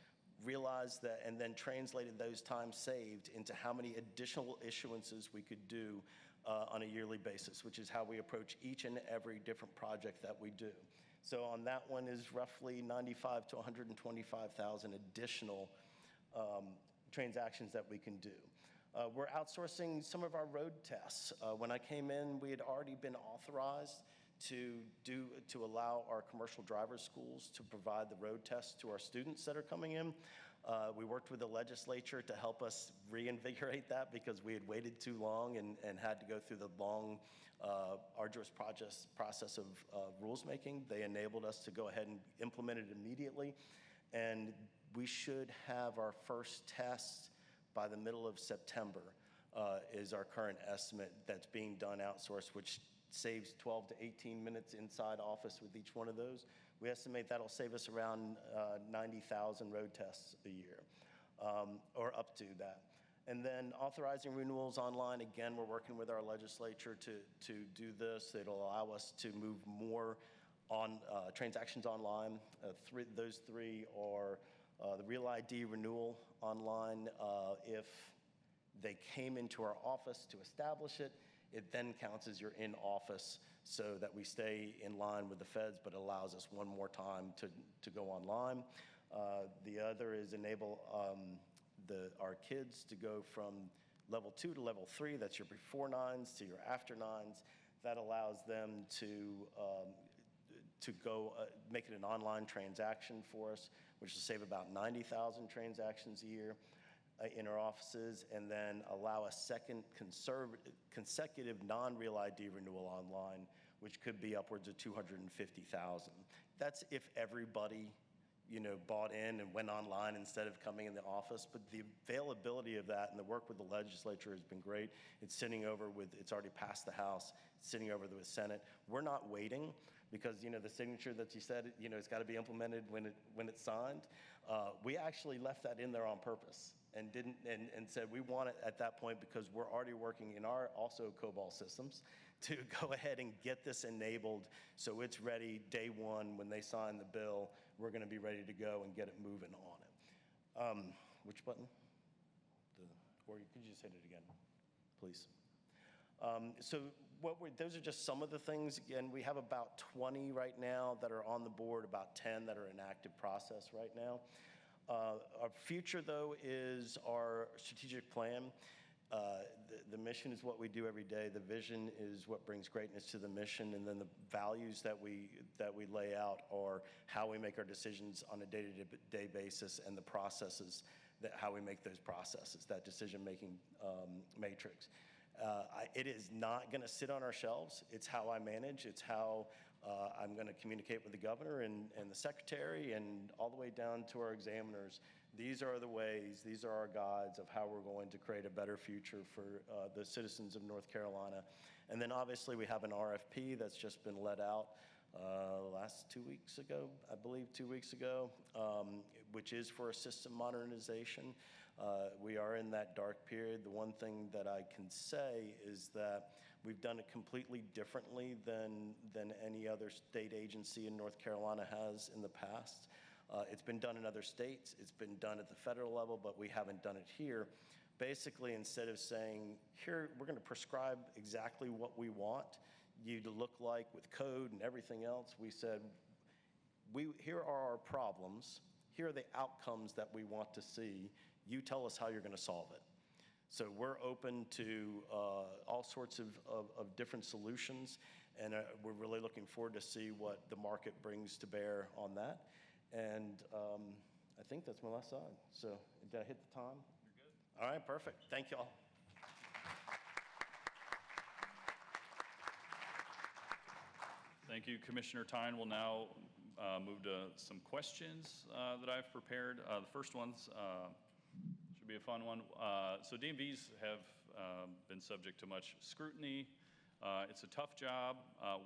realized that, and then translated those times saved into how many additional issuances we could do on a yearly basis, which is how we approach each and every different project that we do. So on that one is roughly 95 to 125,000 additional transactions that we can do. We're outsourcing some of our road tests. When I came in, we had already been authorized to allow our commercial driver's schools to provide the road tests to our students that are coming in. We worked with the legislature to help us reinvigorate that because we had waited too long and had to go through the long, arduous process of rules making. They enabled us to go ahead and implement it immediately. And we should have our first test by the middle of September is our current estimate that's being done outsourced, which saves 12 to 18 minutes inside office with each one of those. We estimate that'll save us around 90,000 road tests a year, or up to that. And then authorizing renewals online, again, we're working with our legislature to do this. It'll allow us to move more on transactions online. Those three are the Real ID renewal online. If they came into our office to establish it, it then counts as you're in office so that we stay in line with the feds, but allows us one more time to go online. The other is enable our kids to go from Level 2 to level 3, that's your before nines to your after nines. That allows them to go make it an online transaction for us, which will save about 90,000 transactions a year in our offices, and then allow a second consecutive non-real ID renewal online, which could be upwards of 250,000. That's if everybody, bought in and went online instead of coming in the office. But the availability of that and the work with the legislature has been great. It's already passed the House, it's sitting over the Senate. We're not waiting because, the signature that you said, it's got to be implemented when it's signed. We actually left that in there on purpose and said we want it at that point because we're already working in our also COBOL systems to go ahead and get this enabled so it's ready day one when they sign the bill. We're going to be ready to go and get it moving on it. Which button? Or could you just hit it again, please? So those are just some of the things. Again, we have about 20 right now that are on the board, about 10 that are in active process right now. Our future, though, is our strategic plan. The mission is what we do every day. The vision is what brings greatness to the mission, and then the values that we lay out are how we make our decisions on a day-to-day basis, and the processes how we make those processes, that decision-making matrix. It is not going to sit on our shelves. It's how I manage. It's how I'm going to communicate with the governor and the secretary and all the way down to our examiners. These are the ways, these are our guides of how we're going to create a better future for the citizens of North Carolina. And then obviously we have an RFP that's just been let out last 2 weeks ago, I believe 2 weeks ago, which is for a system modernization. We are in that dark period. The one thing that I can say is that we've done it completely differently than any other state agency in North Carolina has in the past. It's been done in other states. It's been done at the federal level, but we haven't done it here. Basically, instead of saying, here, we're going to prescribe exactly what we want you to look like with code and everything else, we said, here are our problems. Here are the outcomes that we want to see. You tell us how you're going to solve it. So we're open to all sorts of different solutions, and we're really looking forward to see what the market brings to bear on that. And I think that's my last slide. So did I hit the time? You're good. All right, perfect. Thank you all. Thank you, Commissioner Tyne. We'll now move to some questions that I've prepared. The first one's should be a fun one. So DMVs have been subject to much scrutiny. It's a tough job.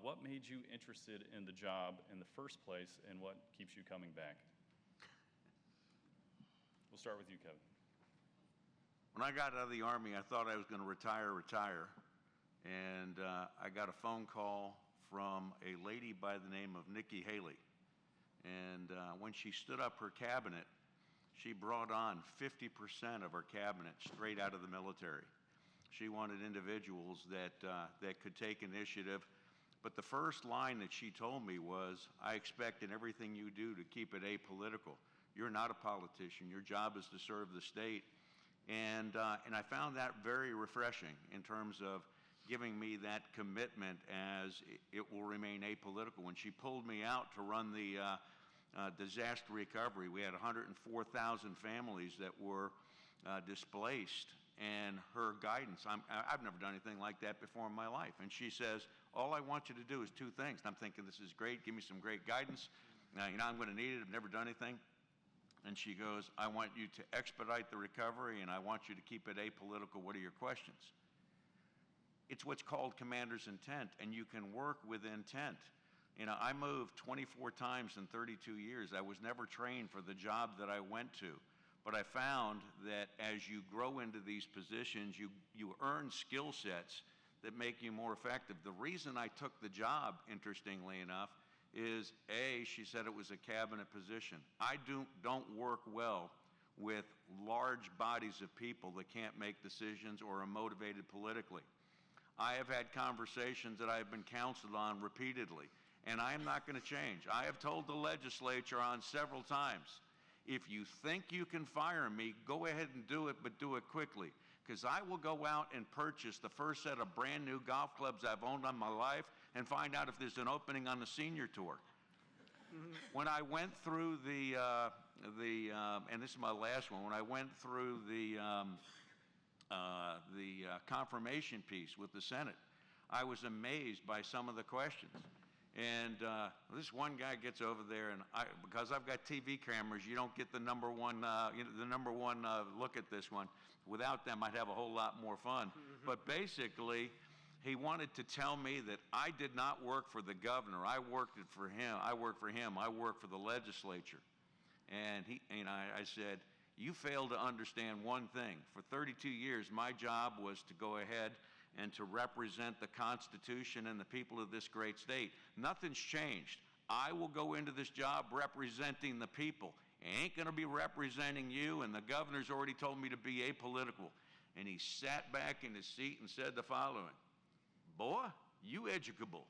What made you interested in the job in the first place, and what keeps you coming back? We'll start with you, Kevin. When I got out of the Army, I thought I was going to retire. And I got a phone call from a lady by the name of Nikki Haley. And when she stood up her cabinet, she brought on 50% of her cabinet straight out of the military. She wanted individuals that could take initiative. But the first line that she told me was, I expect in everything you do to keep it apolitical. You're not a politician. Your job is to serve the state. And I found that very refreshing in terms of giving me that commitment as it will remain apolitical. When she pulled me out to run the disaster recovery, we had 104,000 families that were displaced. And her guidance, I've never done anything like that before in my life. And she says, all I want you to do is two things. And I'm thinking, this is great. Give me some great guidance. I'm going to need it. I've never done anything. And she goes, I want you to expedite the recovery, and I want you to keep it apolitical. What are your questions? It's what's called commander's intent, and you can work with intent. I moved 24 times in 32 years. I was never trained for the job that I went to. But I found that as you grow into these positions, you earn skill sets that make you more effective. The reason I took the job, interestingly enough, is she said it was a cabinet position. I don't work well with large bodies of people that can't make decisions or are motivated politically. I have had conversations that I have been counseled on repeatedly, and I am not going to change. I have told the legislature on several times, if you think you can fire me, go ahead and do it, but do it quickly. because I will go out and purchase the first set of brand new golf clubs I've owned in my life and find out if there's an opening on the senior tour. When I went through and this is my last one, when I went through the confirmation piece with the Senate, I was amazed by some of the questions. And this one guy gets over there, and because I've got TV cameras, you don't get the number one look at this one. Without them, I'd have a whole lot more fun. But basically, he wanted to tell me that I did not work for the governor. I worked for him. I worked for the legislature. And I said, you fail to understand one thing. For 32 years, my job was to go ahead and to represent the Constitution and the people of this great state. Nothing's changed. I will go into this job representing the people. I ain't going to be representing you, and the governor's already told me to be apolitical. And he sat back in his seat and said the following, boy, you educable.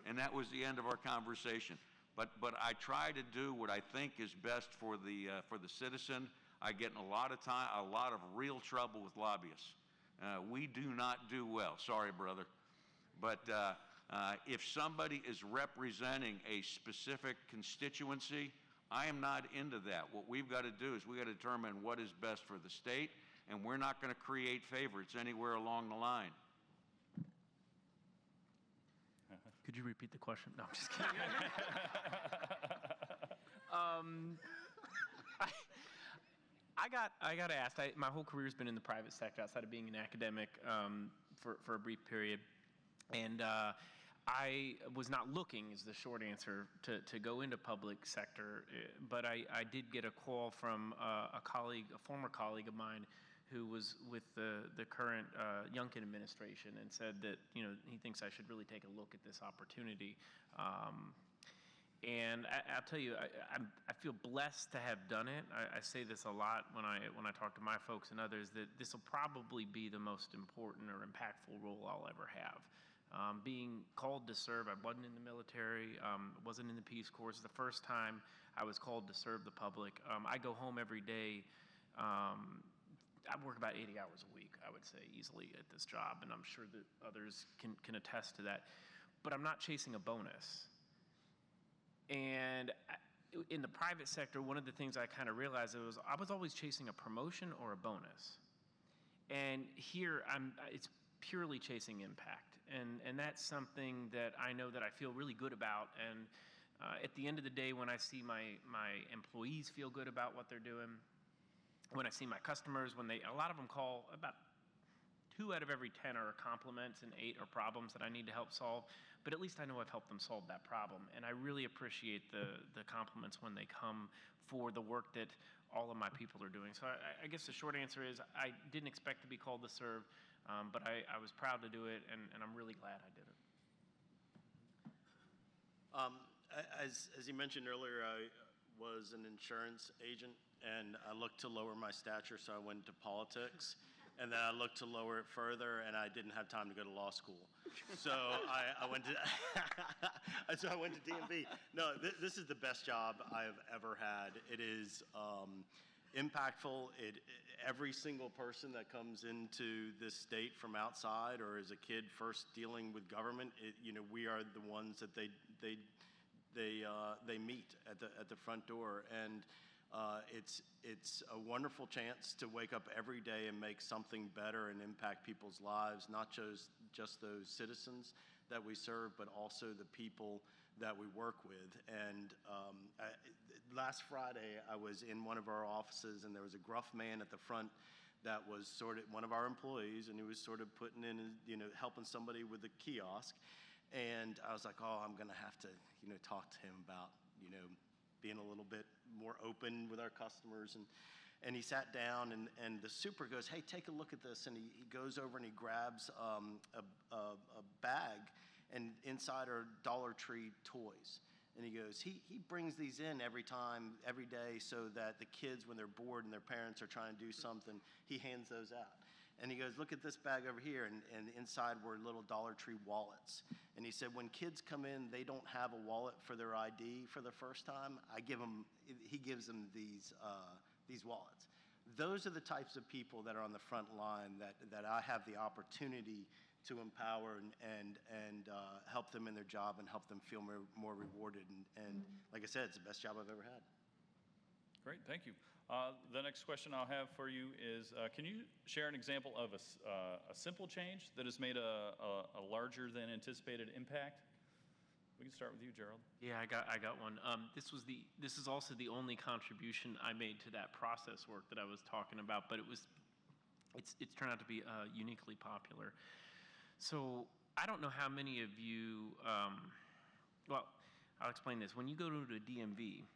And that was the end of our conversation. But I try to do what I think is best for the citizen. I get in a lot of real trouble with lobbyists. We do not do well. Sorry, brother. But if somebody is representing a specific constituency, I am not into that. What we've got to do is we've got to determine what is best for the state, and we're not going to create favorites anywhere along the line. Could you repeat the question? No, I'm just kidding. I got asked. My whole career's been in the private sector outside of being an academic for a brief period, and I was not looking, is the short answer, to go into public sector. But I did get a call from a former colleague of mine, who was with the current Youngkin administration, and said that he thinks I should really take a look at this opportunity. And I'll tell you, I feel blessed to have done it. I say this a lot when I talk to my folks and others, that this will probably be the most important or impactful role I'll ever have. Being called to serve, I wasn't in the military, wasn't in the Peace Corps. It's the first time I was called to serve the public. I go home every day. I work about 80 hours a week, I would say, easily at this job, and I'm sure that others can attest to that. But I'm not chasing a bonus. And in the private sector, one of the things I kind of realized was I was always chasing a promotion or a bonus. And here, it's purely chasing impact. And that's something that I know that I feel really good about. And at the end of the day, when I see my employees feel good about what they're doing, when I see my customers, a lot of them call, about 2 out of every 10 are compliments and 8 are problems that I need to help solve. But at least I know I've helped them solve that problem. And I really appreciate the compliments when they come for the work that all of my people are doing. So I guess the short answer is I didn't expect to be called to serve, but I was proud to do it, and I'm really glad I did it. As you mentioned earlier, I was an insurance agent, and I looked to lower my stature, so I went into politics. And then I looked to lower it further, and I didn't have time to go to law school. So I went to DMV. No, this is the best job I have ever had. It is impactful. Every single person that comes into this state from outside or as a kid first dealing with government, we are the ones that they meet at the front door. And it's a wonderful chance to wake up every day and make something better and impact people's lives, not just those citizens that we serve, but also the people that we work with. And last Friday, I was in one of our offices, and there was a gruff man at the front that was sort of one of our employees, and he was sort of putting in, helping somebody with a kiosk. And I was like, oh, I'm going to have to, talk to him about, being a little bit more open with our customers. And he sat down, and the super goes, hey, take a look at this. And he goes over and he grabs a bag, and inside are Dollar Tree toys. And he goes, he brings these in every day, so that the kids, when they're bored and their parents are trying to do something, he hands those out. And he goes, look at this bag over here, and inside were little Dollar Tree wallets. And he said, when kids come in, they don't have a wallet for their ID for the first time. He gives them these wallets. those are the types of people that are on the front line that I have the opportunity to empower and help them in their job and help them feel more rewarded. And like I said, it's the best job I've ever had. Great, thank you. The next question I'll have for you is, can you share an example of a simple change that has made a larger than anticipated impact? We can start with you, Gerald. Yeah, I got one. This is also the only contribution I made to that process work that I was talking about, but it's turned out to be uniquely popular. So I don't know how many of you, well, I'll explain this. When you go to a DMV,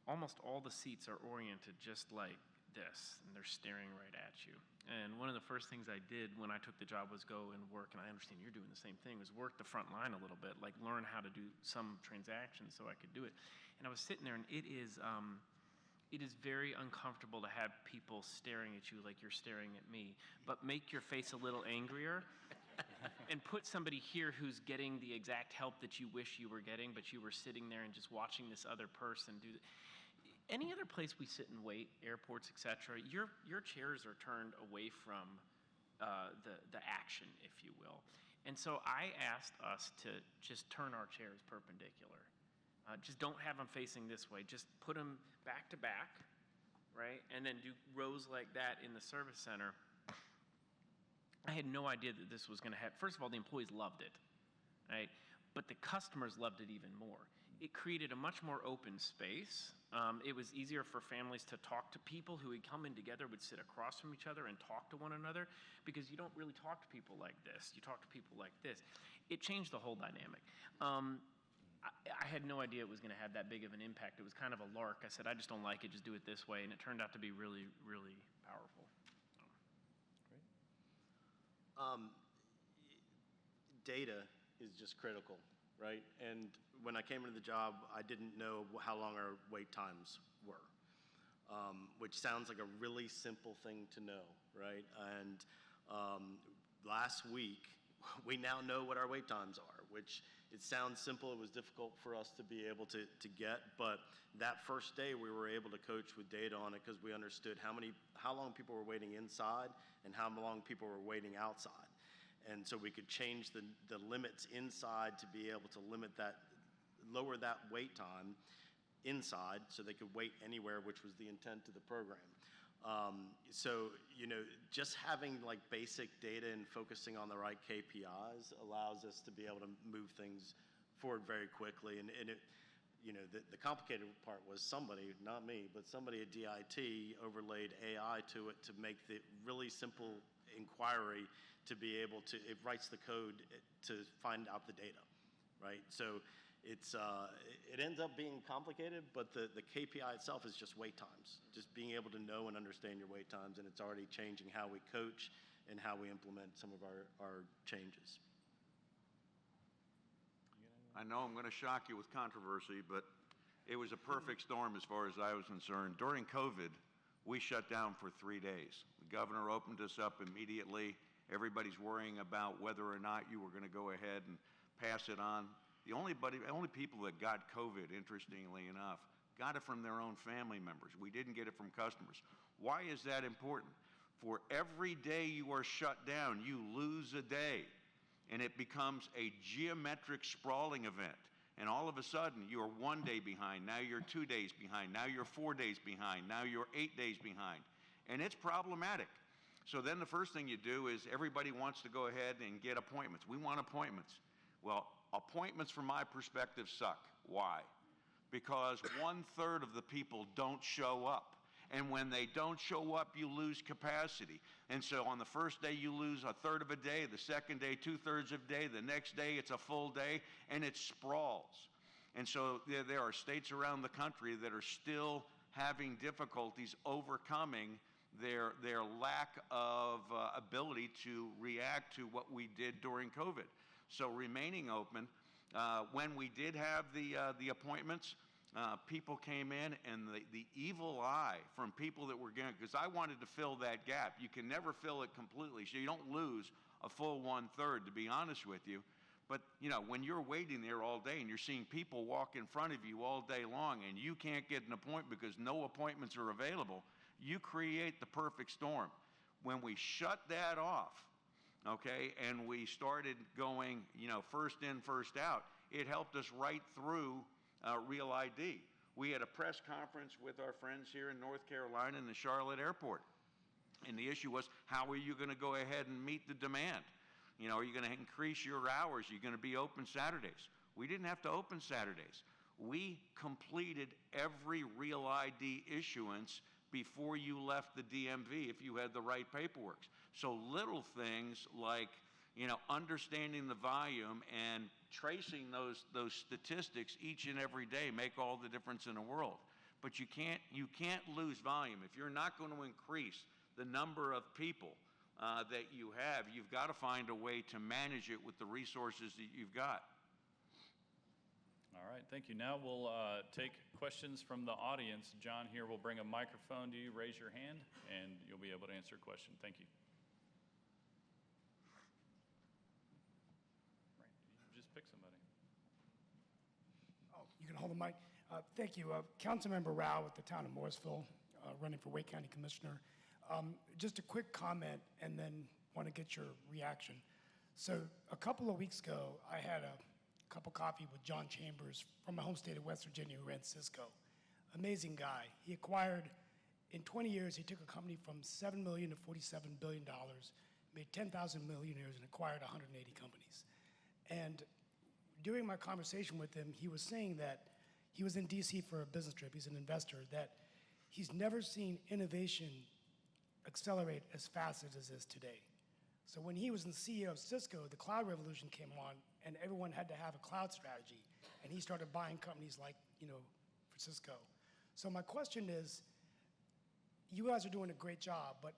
almost all the seats are oriented just like this, and they're staring right at you. And one of the first things I did when I took the job was go and work, and I understand you're doing the same thing, was work the front line a little bit, like learn how to do some transactions so I could do it. And I was sitting there, and it is very uncomfortable to have people staring at you like you're staring at me, but make your face a little angrier and put somebody here who's getting the exact help that you wish you were getting, but you were sitting there and just watching this other person do. Any other place we sit and wait, airports, etc., your chairs are turned away from the action, if you will. And so I asked us to just turn our chairs perpendicular. Just don't have them facing this way. Just put them back to back, right? And then do rows like that in the service center. I had no idea that this was going to happen. First of all, the employees loved it, right? But the customers loved it even more. It created a much more open space. It was easier for families to talk to people who would come in together, would sit across from each other and talk to one another, because you don't really talk to people like this. You talk to people like this. It changed the whole dynamic. I had no idea it was going to have that big of an impact. It was kind of a lark. I said, I just don't like it. Just do it this way. And it turned out to be really, really powerful. Data is just critical, right? And when I came into the job, I didn't know how long our wait times were, which sounds like a really simple thing to know, right? And last week, we now know what our wait times are, which it sounds simple. It was difficult for us to be able to get, but that first day we were able to coach with data on it because we understood how long people were waiting inside and how long people were waiting outside. And so we could change the limits inside to be able to lower that wait time inside so they could wait anywhere, which was the intent of the program. So, just having like basic data and focusing on the right KPIs allows us to be able to move things forward very quickly. And it, the complicated part was somebody, not me, but somebody at DIT overlaid AI to it to make the really simple inquiry to be able to, it writes the code to find out the data, right? So it ends up being complicated, but the KPI itself is just wait times, just being able to know and understand your wait times, and it's already changing how we coach and how we implement some of our changes. I know I'm going to shock you with controversy, but it was a perfect storm as far as I was concerned. During COVID, we shut down for 3 days. The governor opened us up immediately. Everybody's worrying about whether or not you were going to go ahead and pass it on. The only people that got COVID, interestingly enough, got it from their own family members. We didn't get it from customers. Why is that important? For every day you are shut down, you lose a day, and it becomes a geometric sprawling event. And all of a sudden, you're 1 day behind. Now you're 2 days behind. Now you're 4 days behind. Now you're 8 days behind. And it's problematic. So then the first thing you do is everybody wants to go ahead and get appointments. We want appointments. Well, appointments from my perspective suck. Why? Because 1/3 of the people don't show up. And when they don't show up, you lose capacity. And so on the first day, you lose 1/3 of a day. The second day, 2/3 of a day. The next day, it's a full day, and it sprawls. And so there are states around the country that are still having difficulties overcoming their lack of ability to react to what we did during COVID. So remaining open, when we did have the appointments, people came in, and the evil eye from people that were going, because I wanted to fill that gap. You can never fill it completely, so you don't lose a full 1/3, to be honest with you. But, when you're waiting there all day and you're seeing people walk in front of you all day long and you can't get an appointment because no appointments are available, You create the perfect storm. When we shut that off, okay, and we started going, first in, first out, it helped us right through Real ID. We had a press conference with our friends here in North Carolina in the Charlotte airport. And the issue was, how are you going to go ahead and meet the demand? Are you going to increase your hours? Are you going to be open Saturdays? We didn't have to open Saturdays. We completed every Real ID issuance before you left the DMV if you had the right paperwork. So little things like, understanding the volume and tracing those statistics each and every day make all the difference in the world. But you can't lose volume. If you're not going to increase the number of people that you have, you've got to find a way to manage it with the resources that you've got. All right, thank you. Now we'll take questions from the audience. John here will bring a microphone to you. Raise your hand, and you'll be able to answer a question. Thank you. Right, you just pick somebody. Oh, you can hold the mic. Thank you. Councilmember Rao with the town of Morrisville, running for Wake County Commissioner. Just a quick comment and then want to get your reaction. So a couple of weeks ago, I had a cup of coffee with John Chambers from my home state of West Virginia, who ran Cisco. Amazing guy. He acquired, in 20 years, he took a company from $7 million to $47 billion, made 10,000 millionaires, and acquired 180 companies. And during my conversation with him, he was saying that he was in DC for a business trip. He's an investor, that he's never seen innovation accelerate as fast as it is today. So when he was the CEO of Cisco, the cloud revolution came on, and everyone had to have a cloud strategy. And he started buying companies like, for Cisco. So my question is, you guys are doing a great job, but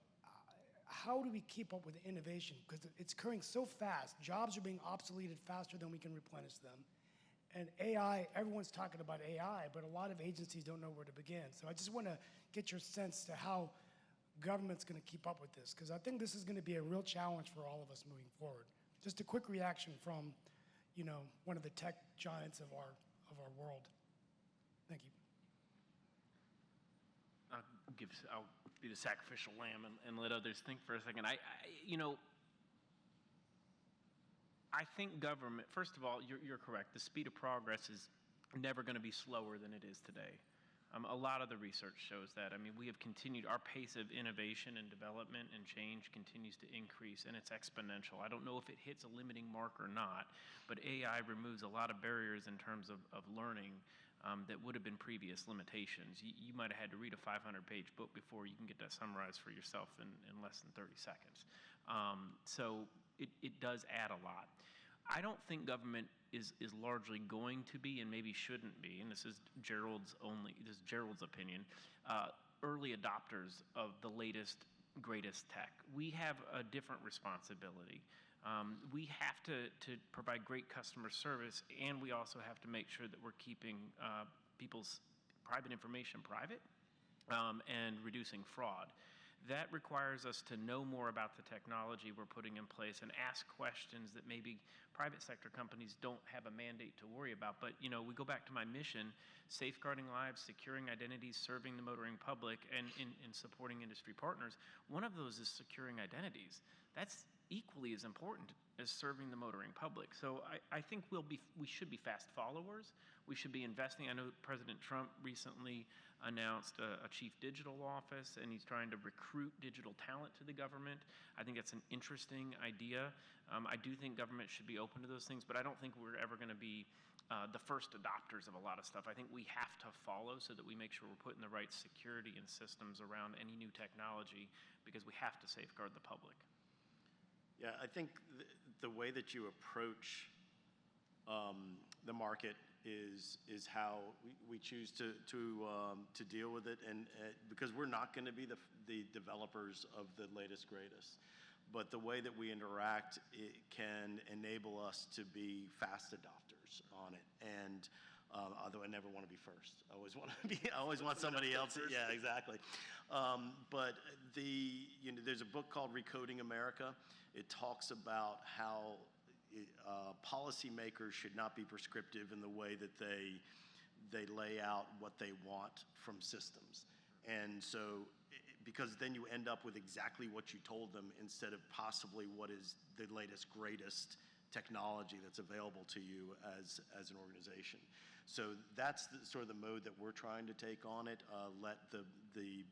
how do we keep up with the innovation? Because it's occurring so fast. Jobs are being obsoleted faster than we can replenish them. And AI, everyone's talking about AI, but a lot of agencies don't know where to begin. So I just want to get your sense to how government's going to keep up with this, because I think this is going to be a real challenge for all of us moving forward. Just a quick reaction from, one of the tech giants of our world. Thank you. I'll be the sacrificial lamb and let others think for a second. I think government, first of all, you're correct. The speed of progress is never going to be slower than it is today. A lot of the research shows that. I mean, we have continued, our pace of innovation and development and change continues to increase, and it's exponential. I don't know if it hits a limiting mark or not, but AI removes a lot of barriers in terms of learning that would have been previous limitations. You might have had to read a 500-page book before you can get that summarized for yourself in less than 30 seconds. So it does add a lot. I don't think government is largely going to be, and maybe shouldn't be, and this is Gerald's opinion, early adopters of the latest, greatest tech. We have a different responsibility. We have to provide great customer service, and we also have to make sure that we're keeping people's private information private and reducing fraud. That requires us to know more about the technology we're putting in place and ask questions that maybe private sector companies don't have a mandate to worry about. But, we go back to my mission, safeguarding lives, securing identities, serving the motoring public, and in supporting industry partners. One of those is securing identities. That's equally as important as serving the motoring public. So I think we should be fast followers. We should be investing. I know President Trump recently announced a chief digital office, and he's trying to recruit digital talent to the government. I think that's an interesting idea. I do think government should be open to those things, but I don't think we're ever going to be the first adopters of a lot of stuff. I think we have to follow so that we make sure we're putting the right security and systems around any new technology, because we have to safeguard the public. Yeah, I think the way that you approach the market is how we choose to deal with it, and because we're not going to be the developers of the latest greatest, but the way that we interact, it can enable us to be fast adopters on it. And although I never want to be first, I always want somebody else. Yeah, exactly. But there's a book called Recoding America. It talks about how policymakers should not be prescriptive in the way that they lay out what they want from systems. And so because then you end up with exactly what you told them instead of possibly what is the latest, greatest technology that's available to you as an organization. So that's sort of the mode that we're trying to take on it. Let the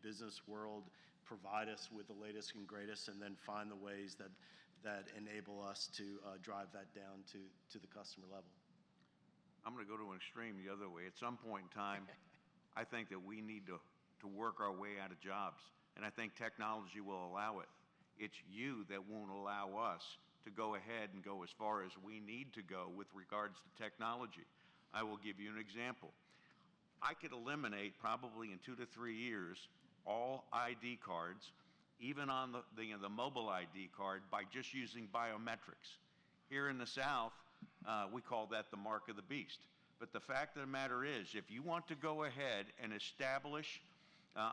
business world provide us with the latest and greatest, and then find the ways that enable us to drive that down to the customer level. I'm going to go to an extreme the other way. At some point in time, I think that we need to work our way out of jobs, and I think technology will allow it. It's you that won't allow us to go ahead and go as far as we need to go with regards to technology. I will give you an example. I could eliminate probably in 2 to 3 years all ID cards, even on the mobile ID card, by just using biometrics. Here in the South, we call that the mark of the beast. But the fact of the matter is, if you want to go ahead and establish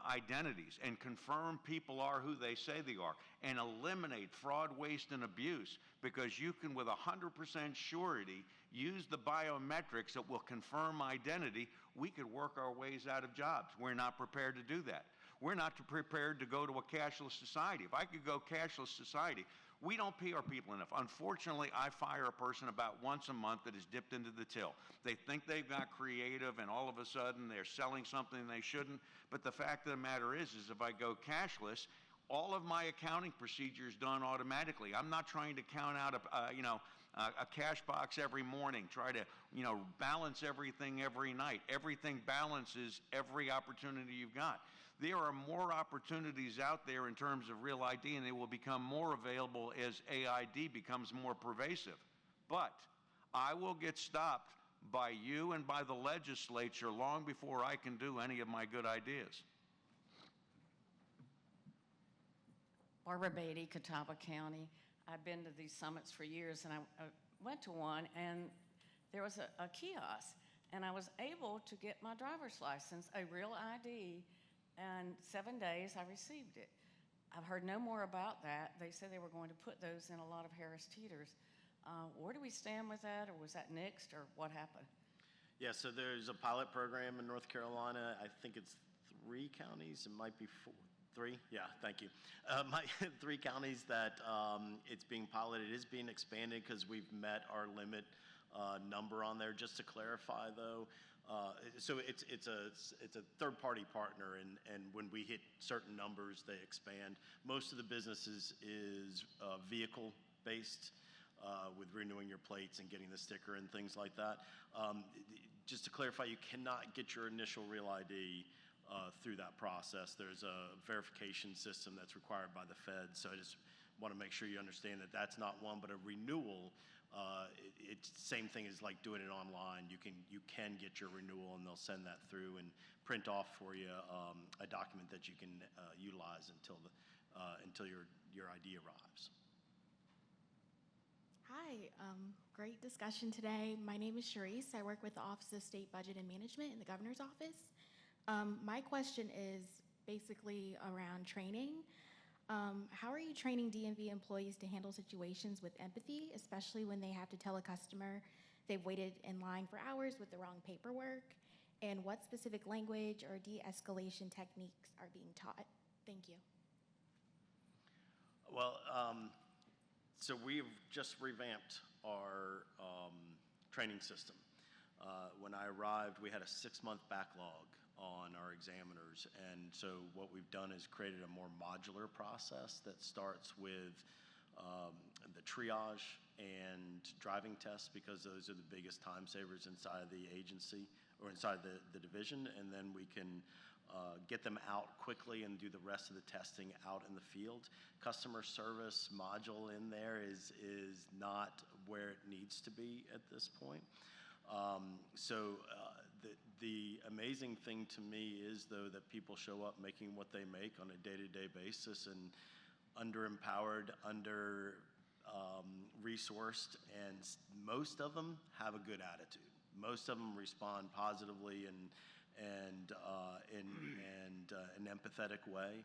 identities and confirm people are who they say they are, and eliminate fraud, waste, and abuse, because you can with 100% surety use the biometrics that will confirm identity, we could work our ways out of jobs. We're not prepared to do that. We're not prepared to go to a cashless society. If I could go cashless society, we don't pay our people enough. Unfortunately, I fire a person about once a month that is dipped into the till. They think they've got creative, and all of a sudden they're selling something they shouldn't. But the fact of the matter is if I go cashless, all of my accounting procedures done automatically. I'm not trying to count out a cash box every morning, try to balance everything every night. Everything balances every opportunity you've got. There are more opportunities out there in terms of real ID, and they will become more available as AID becomes more pervasive. But I will get stopped by you and by the legislature long before I can do any of my good ideas. Barbara Beatty, Catawba County. I've been to these summits for years, and I went to one, and there was a kiosk, and I was able to get my driver's license, a real ID, and 7 days I received it. I've heard no more about that. They said they were going to put those in a lot of Harris Teeters. Where do we stand with that, or was that nixed, or what happened? Yeah, so there's a pilot program in North Carolina. I think it's 3 counties. It might be 4. 3? Yeah, thank you. 3 counties that it's being piloted. It is being expanded because we've met our limit number on there. Just to clarify, though, so it's a third-party partner, and when we hit certain numbers, they expand. Most of the business is vehicle-based, with renewing your plates and getting the sticker and things like that. Just to clarify, you cannot get your initial real ID through that process. There's a verification system that's required by the Fed, so I just want to make sure you understand that that's not one, but a renewal. It's the same thing as like doing it online. You can get your renewal, and they'll send that through and print off for you a document that you can utilize until your ID arrives. Hi, great discussion today. My name is Sharice. I work with the Office of State Budget and Management in the Governor's Office. My question is basically around training. How are you training DMV employees to handle situations with empathy, especially when they have to tell a customer they've waited in line for hours with the wrong paperwork? And what specific language or de-escalation techniques are being taught? Thank you. Well, so we've just revamped our training system. When I arrived, we had a 6-month backlog on our examiners, and so what we've done is created a more modular process that starts with the triage and driving tests, because those are the biggest time savers inside the agency or inside the division, and then we can get them out quickly and do the rest of the testing out in the field. Customer service module in there is not where it needs to be at this point. The amazing thing to me is, though, that people show up making what they make on a day-to-day basis, and under-empowered, resourced, and most of them have a good attitude. Most of them respond positively and in an empathetic way.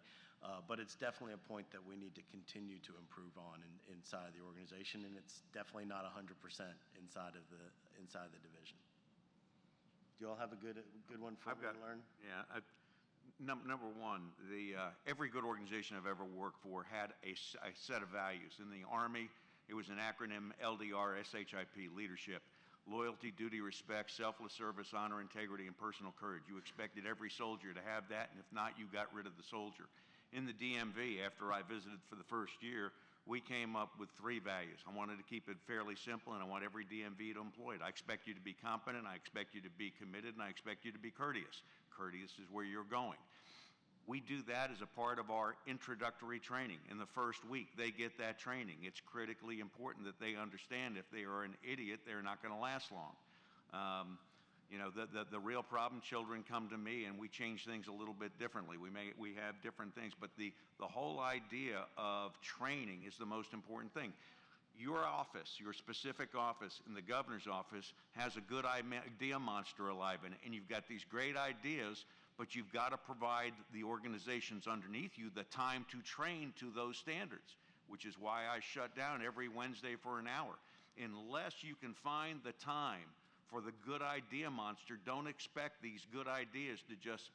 But it's definitely a point that we need to continue to improve on inside the organization, and it's definitely not 100% inside of the division. Do you all have a good one for me to learn? Yeah. Number one, every good organization I've ever worked for had a set of values. In the Army, it was an acronym, LDR, SHIP, leadership. Loyalty, duty, respect, selfless service, honor, integrity, and personal courage. You expected every soldier to have that, and if not, you got rid of the soldier. In the DMV, after I visited for the first year, we came up with 3 values. I wanted to keep it fairly simple, and I want every DMV to employ it. I expect you to be competent, I expect you to be committed, and I expect you to be courteous. Courteous is where you're going. We do that as a part of our introductory training. In the first week, they get that training. It's critically important that they understand if they are an idiot, they're not going to last long. You know, the real problem, children come to me and we change things a little bit differently. We have different things, but the whole idea of training is the most important thing. Your office, your specific office in the governor's office has a good idea monster alive in it, and you've got these great ideas, but you've got to provide the organizations underneath you the time to train to those standards, which is why I shut down every Wednesday for an hour. Unless you can find the time for the good idea monster, don't expect these good ideas to just,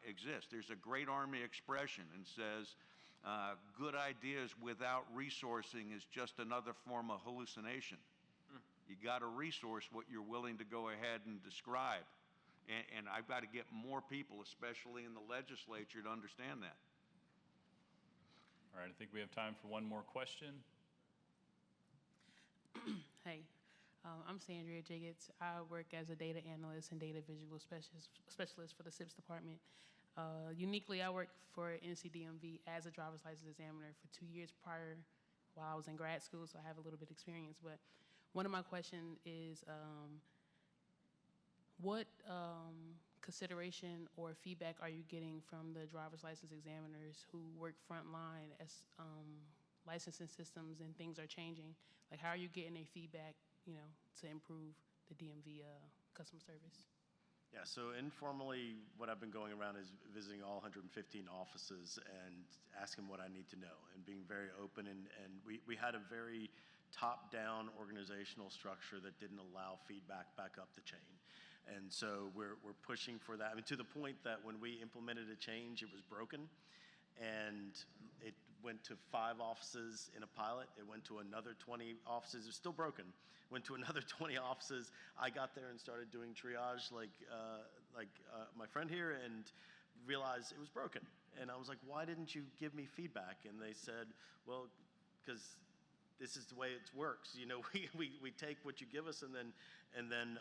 exist. There's a great Army expression and says, good ideas without resourcing is just another form of hallucination. You got to resource what you're willing to go ahead and describe. And I've got to get more people, especially in the legislature, to understand that. All right, I think we have time for one more question. Hey, I'm Sandria Jiggets. I work as a data analyst and data visual specialist for the SIPS department. Uniquely, I worked for NCDMV as a driver's license examiner for 2 years prior while I was in grad school, so I have a little bit of experience. But one of my questions is, what consideration or feedback are you getting from the driver's license examiners who work frontline as licensing systems and things are changing? Like, how are you getting their feedback, to improve the DMV customer service? Yeah, so informally, what I've been going around is visiting all 115 offices and asking what I need to know and being very open. And we had a very top-down organizational structure that didn't allow feedback back up the chain. And so we're pushing for that. I mean, to the point that when we implemented a change, it was broken. And it went to 5 offices in a pilot. It went to another 20 offices. It's still broken. Went to another 20 offices. I got there and started doing triage like my friend here and realized it was broken. And I was like, why didn't you give me feedback? And they said, well, because this is the way it works. We take what you give us and then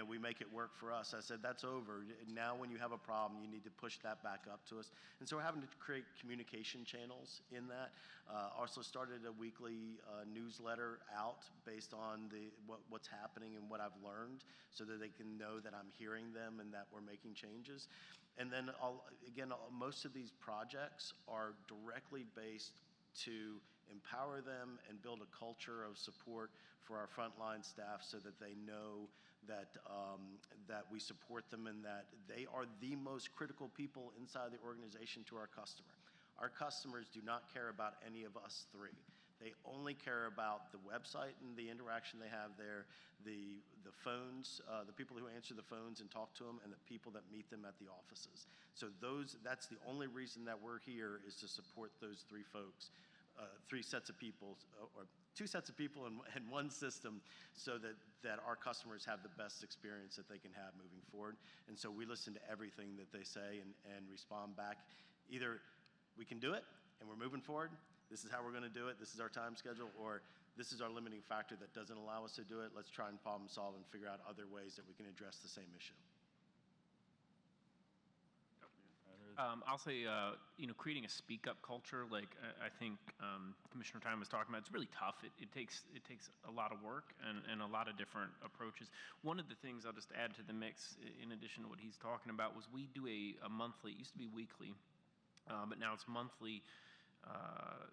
we make it work for us. I said, that's over. Now when you have a problem, you need to push that back up to us. And so we're having to create communication channels in that. Also started a weekly newsletter out based on what's happening and what I've learned so that they can know that I'm hearing them and that we're making changes. And then most of these projects are directly based to empower them and build a culture of support for our frontline staff so that they know that we support them and that they are the most critical people inside the organization to our customer. Our customers do not care about any of us 3. They only care about the website and the interaction they have there, the phones, the people who answer the phones and talk to them, and the people that meet them at the offices. So that's the only reason that we're here, is to support those 3 folks. 3 sets of people, or 2 sets of people in one system, so that our customers have the best experience that they can have moving forward. And so we listen to everything that they say and respond back. Either we can do it and we're moving forward, this is how we're going to do it, this is our time schedule, or this is our limiting factor that doesn't allow us to do it. Let's try and problem solve and figure out other ways that we can address the same issue. I'll say, creating a speak-up culture, like I think Commissioner Time was talking about, it's really tough. It takes a lot of work and a lot of different approaches. One of the things I'll just add to the mix, in addition to what he's talking about, was we do a monthly, it used to be weekly, but now it's monthly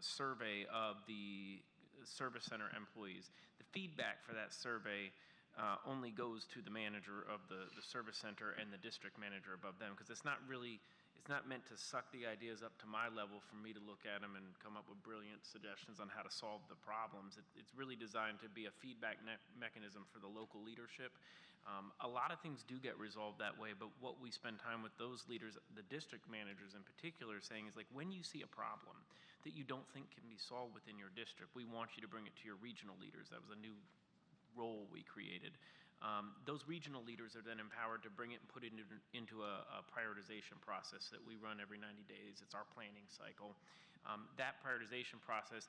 survey of the service center employees. The feedback for that survey only goes to the manager of the service center and the district manager above them, because it's not it's not meant to suck the ideas up to my level for me to look at them and come up with brilliant suggestions on how to solve the problems. It's really designed to be a feedback mechanism for the local leadership. A lot of things do get resolved that way, but what we spend time with those leaders, the district managers in particular, saying is like, when you see a problem that you don't think can be solved within your district, we want you to bring it to your regional leaders. That was a new role we created. Those regional leaders are then empowered to bring it and put it into a prioritization process that we run every 90 days. It's our planning cycle. That prioritization process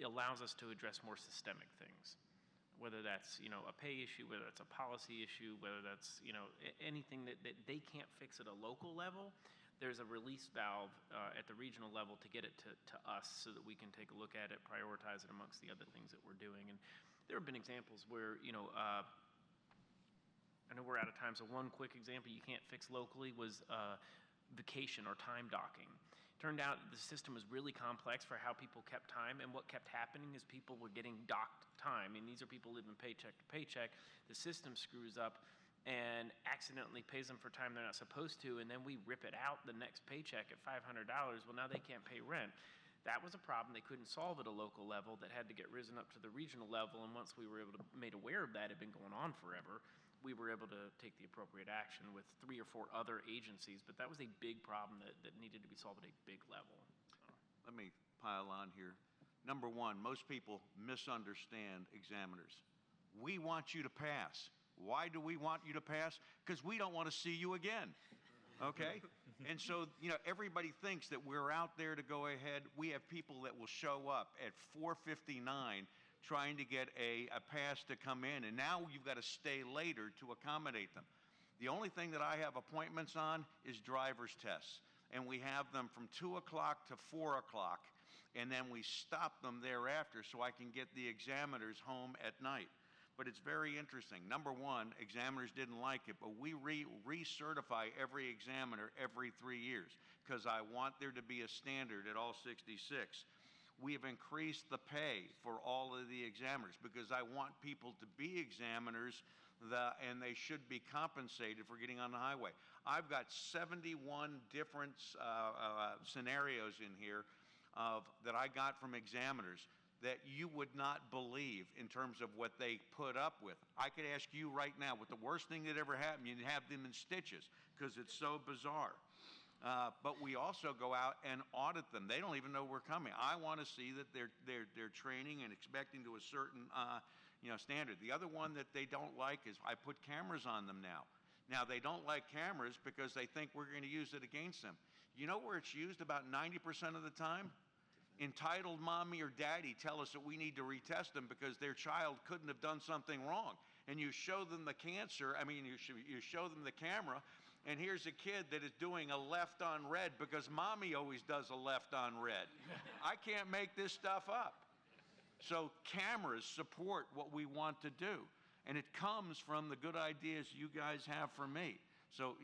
allows us to address more systemic things, whether that's, a pay issue, whether that's a policy issue, whether that's, anything that they can't fix at a local level. There's a release valve at the regional level to get it to us so that we can take a look at it, prioritize it amongst the other things that we're doing. And there have been examples where, I know we're out of time, so one quick example you can't fix locally was vacation or time docking. Turned out the system was really complex for how people kept time, and what kept happening is people were getting docked time. And these are people living paycheck to paycheck. The system screws up and accidentally pays them for time they're not supposed to, and then we rip it out the next paycheck at $500. Well, now they can't pay rent. That was a problem they couldn't solve at a local level that had to get risen up to the regional level, and once we were made aware of that, it had been going on forever, we were able to take the appropriate action with 3 or 4 other agencies, but that was a big problem that needed to be solved at a big level. Let me pile on here. Number one, most people misunderstand examiners. We want you to pass. Why do we want you to pass? Because we don't want to see you again. Okay? And so, everybody thinks that we're out there to go ahead. We have people that will show up at 4:59 trying to get a pass to come in, and now you've got to stay later to accommodate them. The only thing that I have appointments on is driver's tests, and we have them from 2 o'clock to 4 o'clock, and then we stop them thereafter so I can get the examiners home at night. But it's very interesting. Number one, examiners didn't like it, but we recertify every examiner every 3 years because I want there to be a standard at all 66. We have increased the pay for all of the examiners because I want people to be examiners and they should be compensated for getting on the highway. I've got 71 different scenarios in here that I got from examiners that you would not believe in terms of what they put up with. I could ask you right now, what the worst thing that ever happened, you'd have them in stitches because it's so bizarre. But we also go out and audit them. They don't even know we're coming. I want to see that they're training and expecting to a certain standard. The other one that they don't like is I put cameras on them now. Now, they don't like cameras because they think we're going to use it against them. You know where it's used about 90% of the time? Entitled mommy or daddy tell us that we need to retest them because their child couldn't have done something wrong. And you show them the you show them the camera, and here's a kid that is doing a left on red because mommy always does a left on red. I can't make this stuff up. So cameras support what we want to do, and it comes from the good ideas you guys have for me. So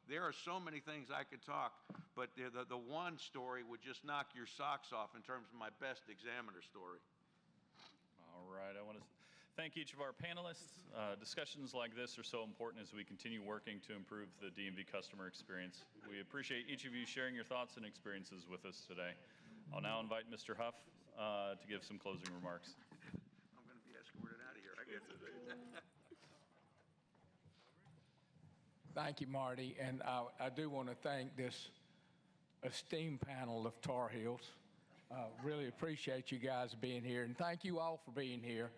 there are so many things I could talk, but the one story would just knock your socks off in terms of my best examiner story. All right, I want to thank each of our panelists. Discussions like this are so important as we continue working to improve the DMV customer experience. We appreciate each of you sharing your thoughts and experiences with us today. I'll now invite Mr. Huff to give some closing remarks. I'm going to be escorted out of here. I get it. Thank you, Marty, and I do want to thank this esteemed panel of Tar Heels. Really appreciate you guys being here, and thank you all for being here.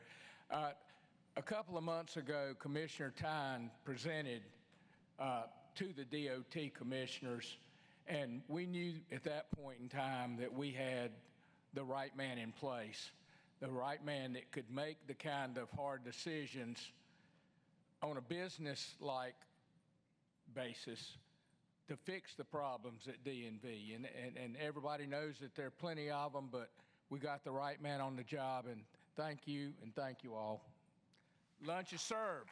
A couple of months ago, Commissioner Tyne presented to the DOT commissioners, and we knew at that point in time that we had the right man in place, the right man that could make the kind of hard decisions on a business-like basis to fix the problems at DMV. And everybody knows that there are plenty of them, but we got the right man on the job, and thank you all. Lunch is served.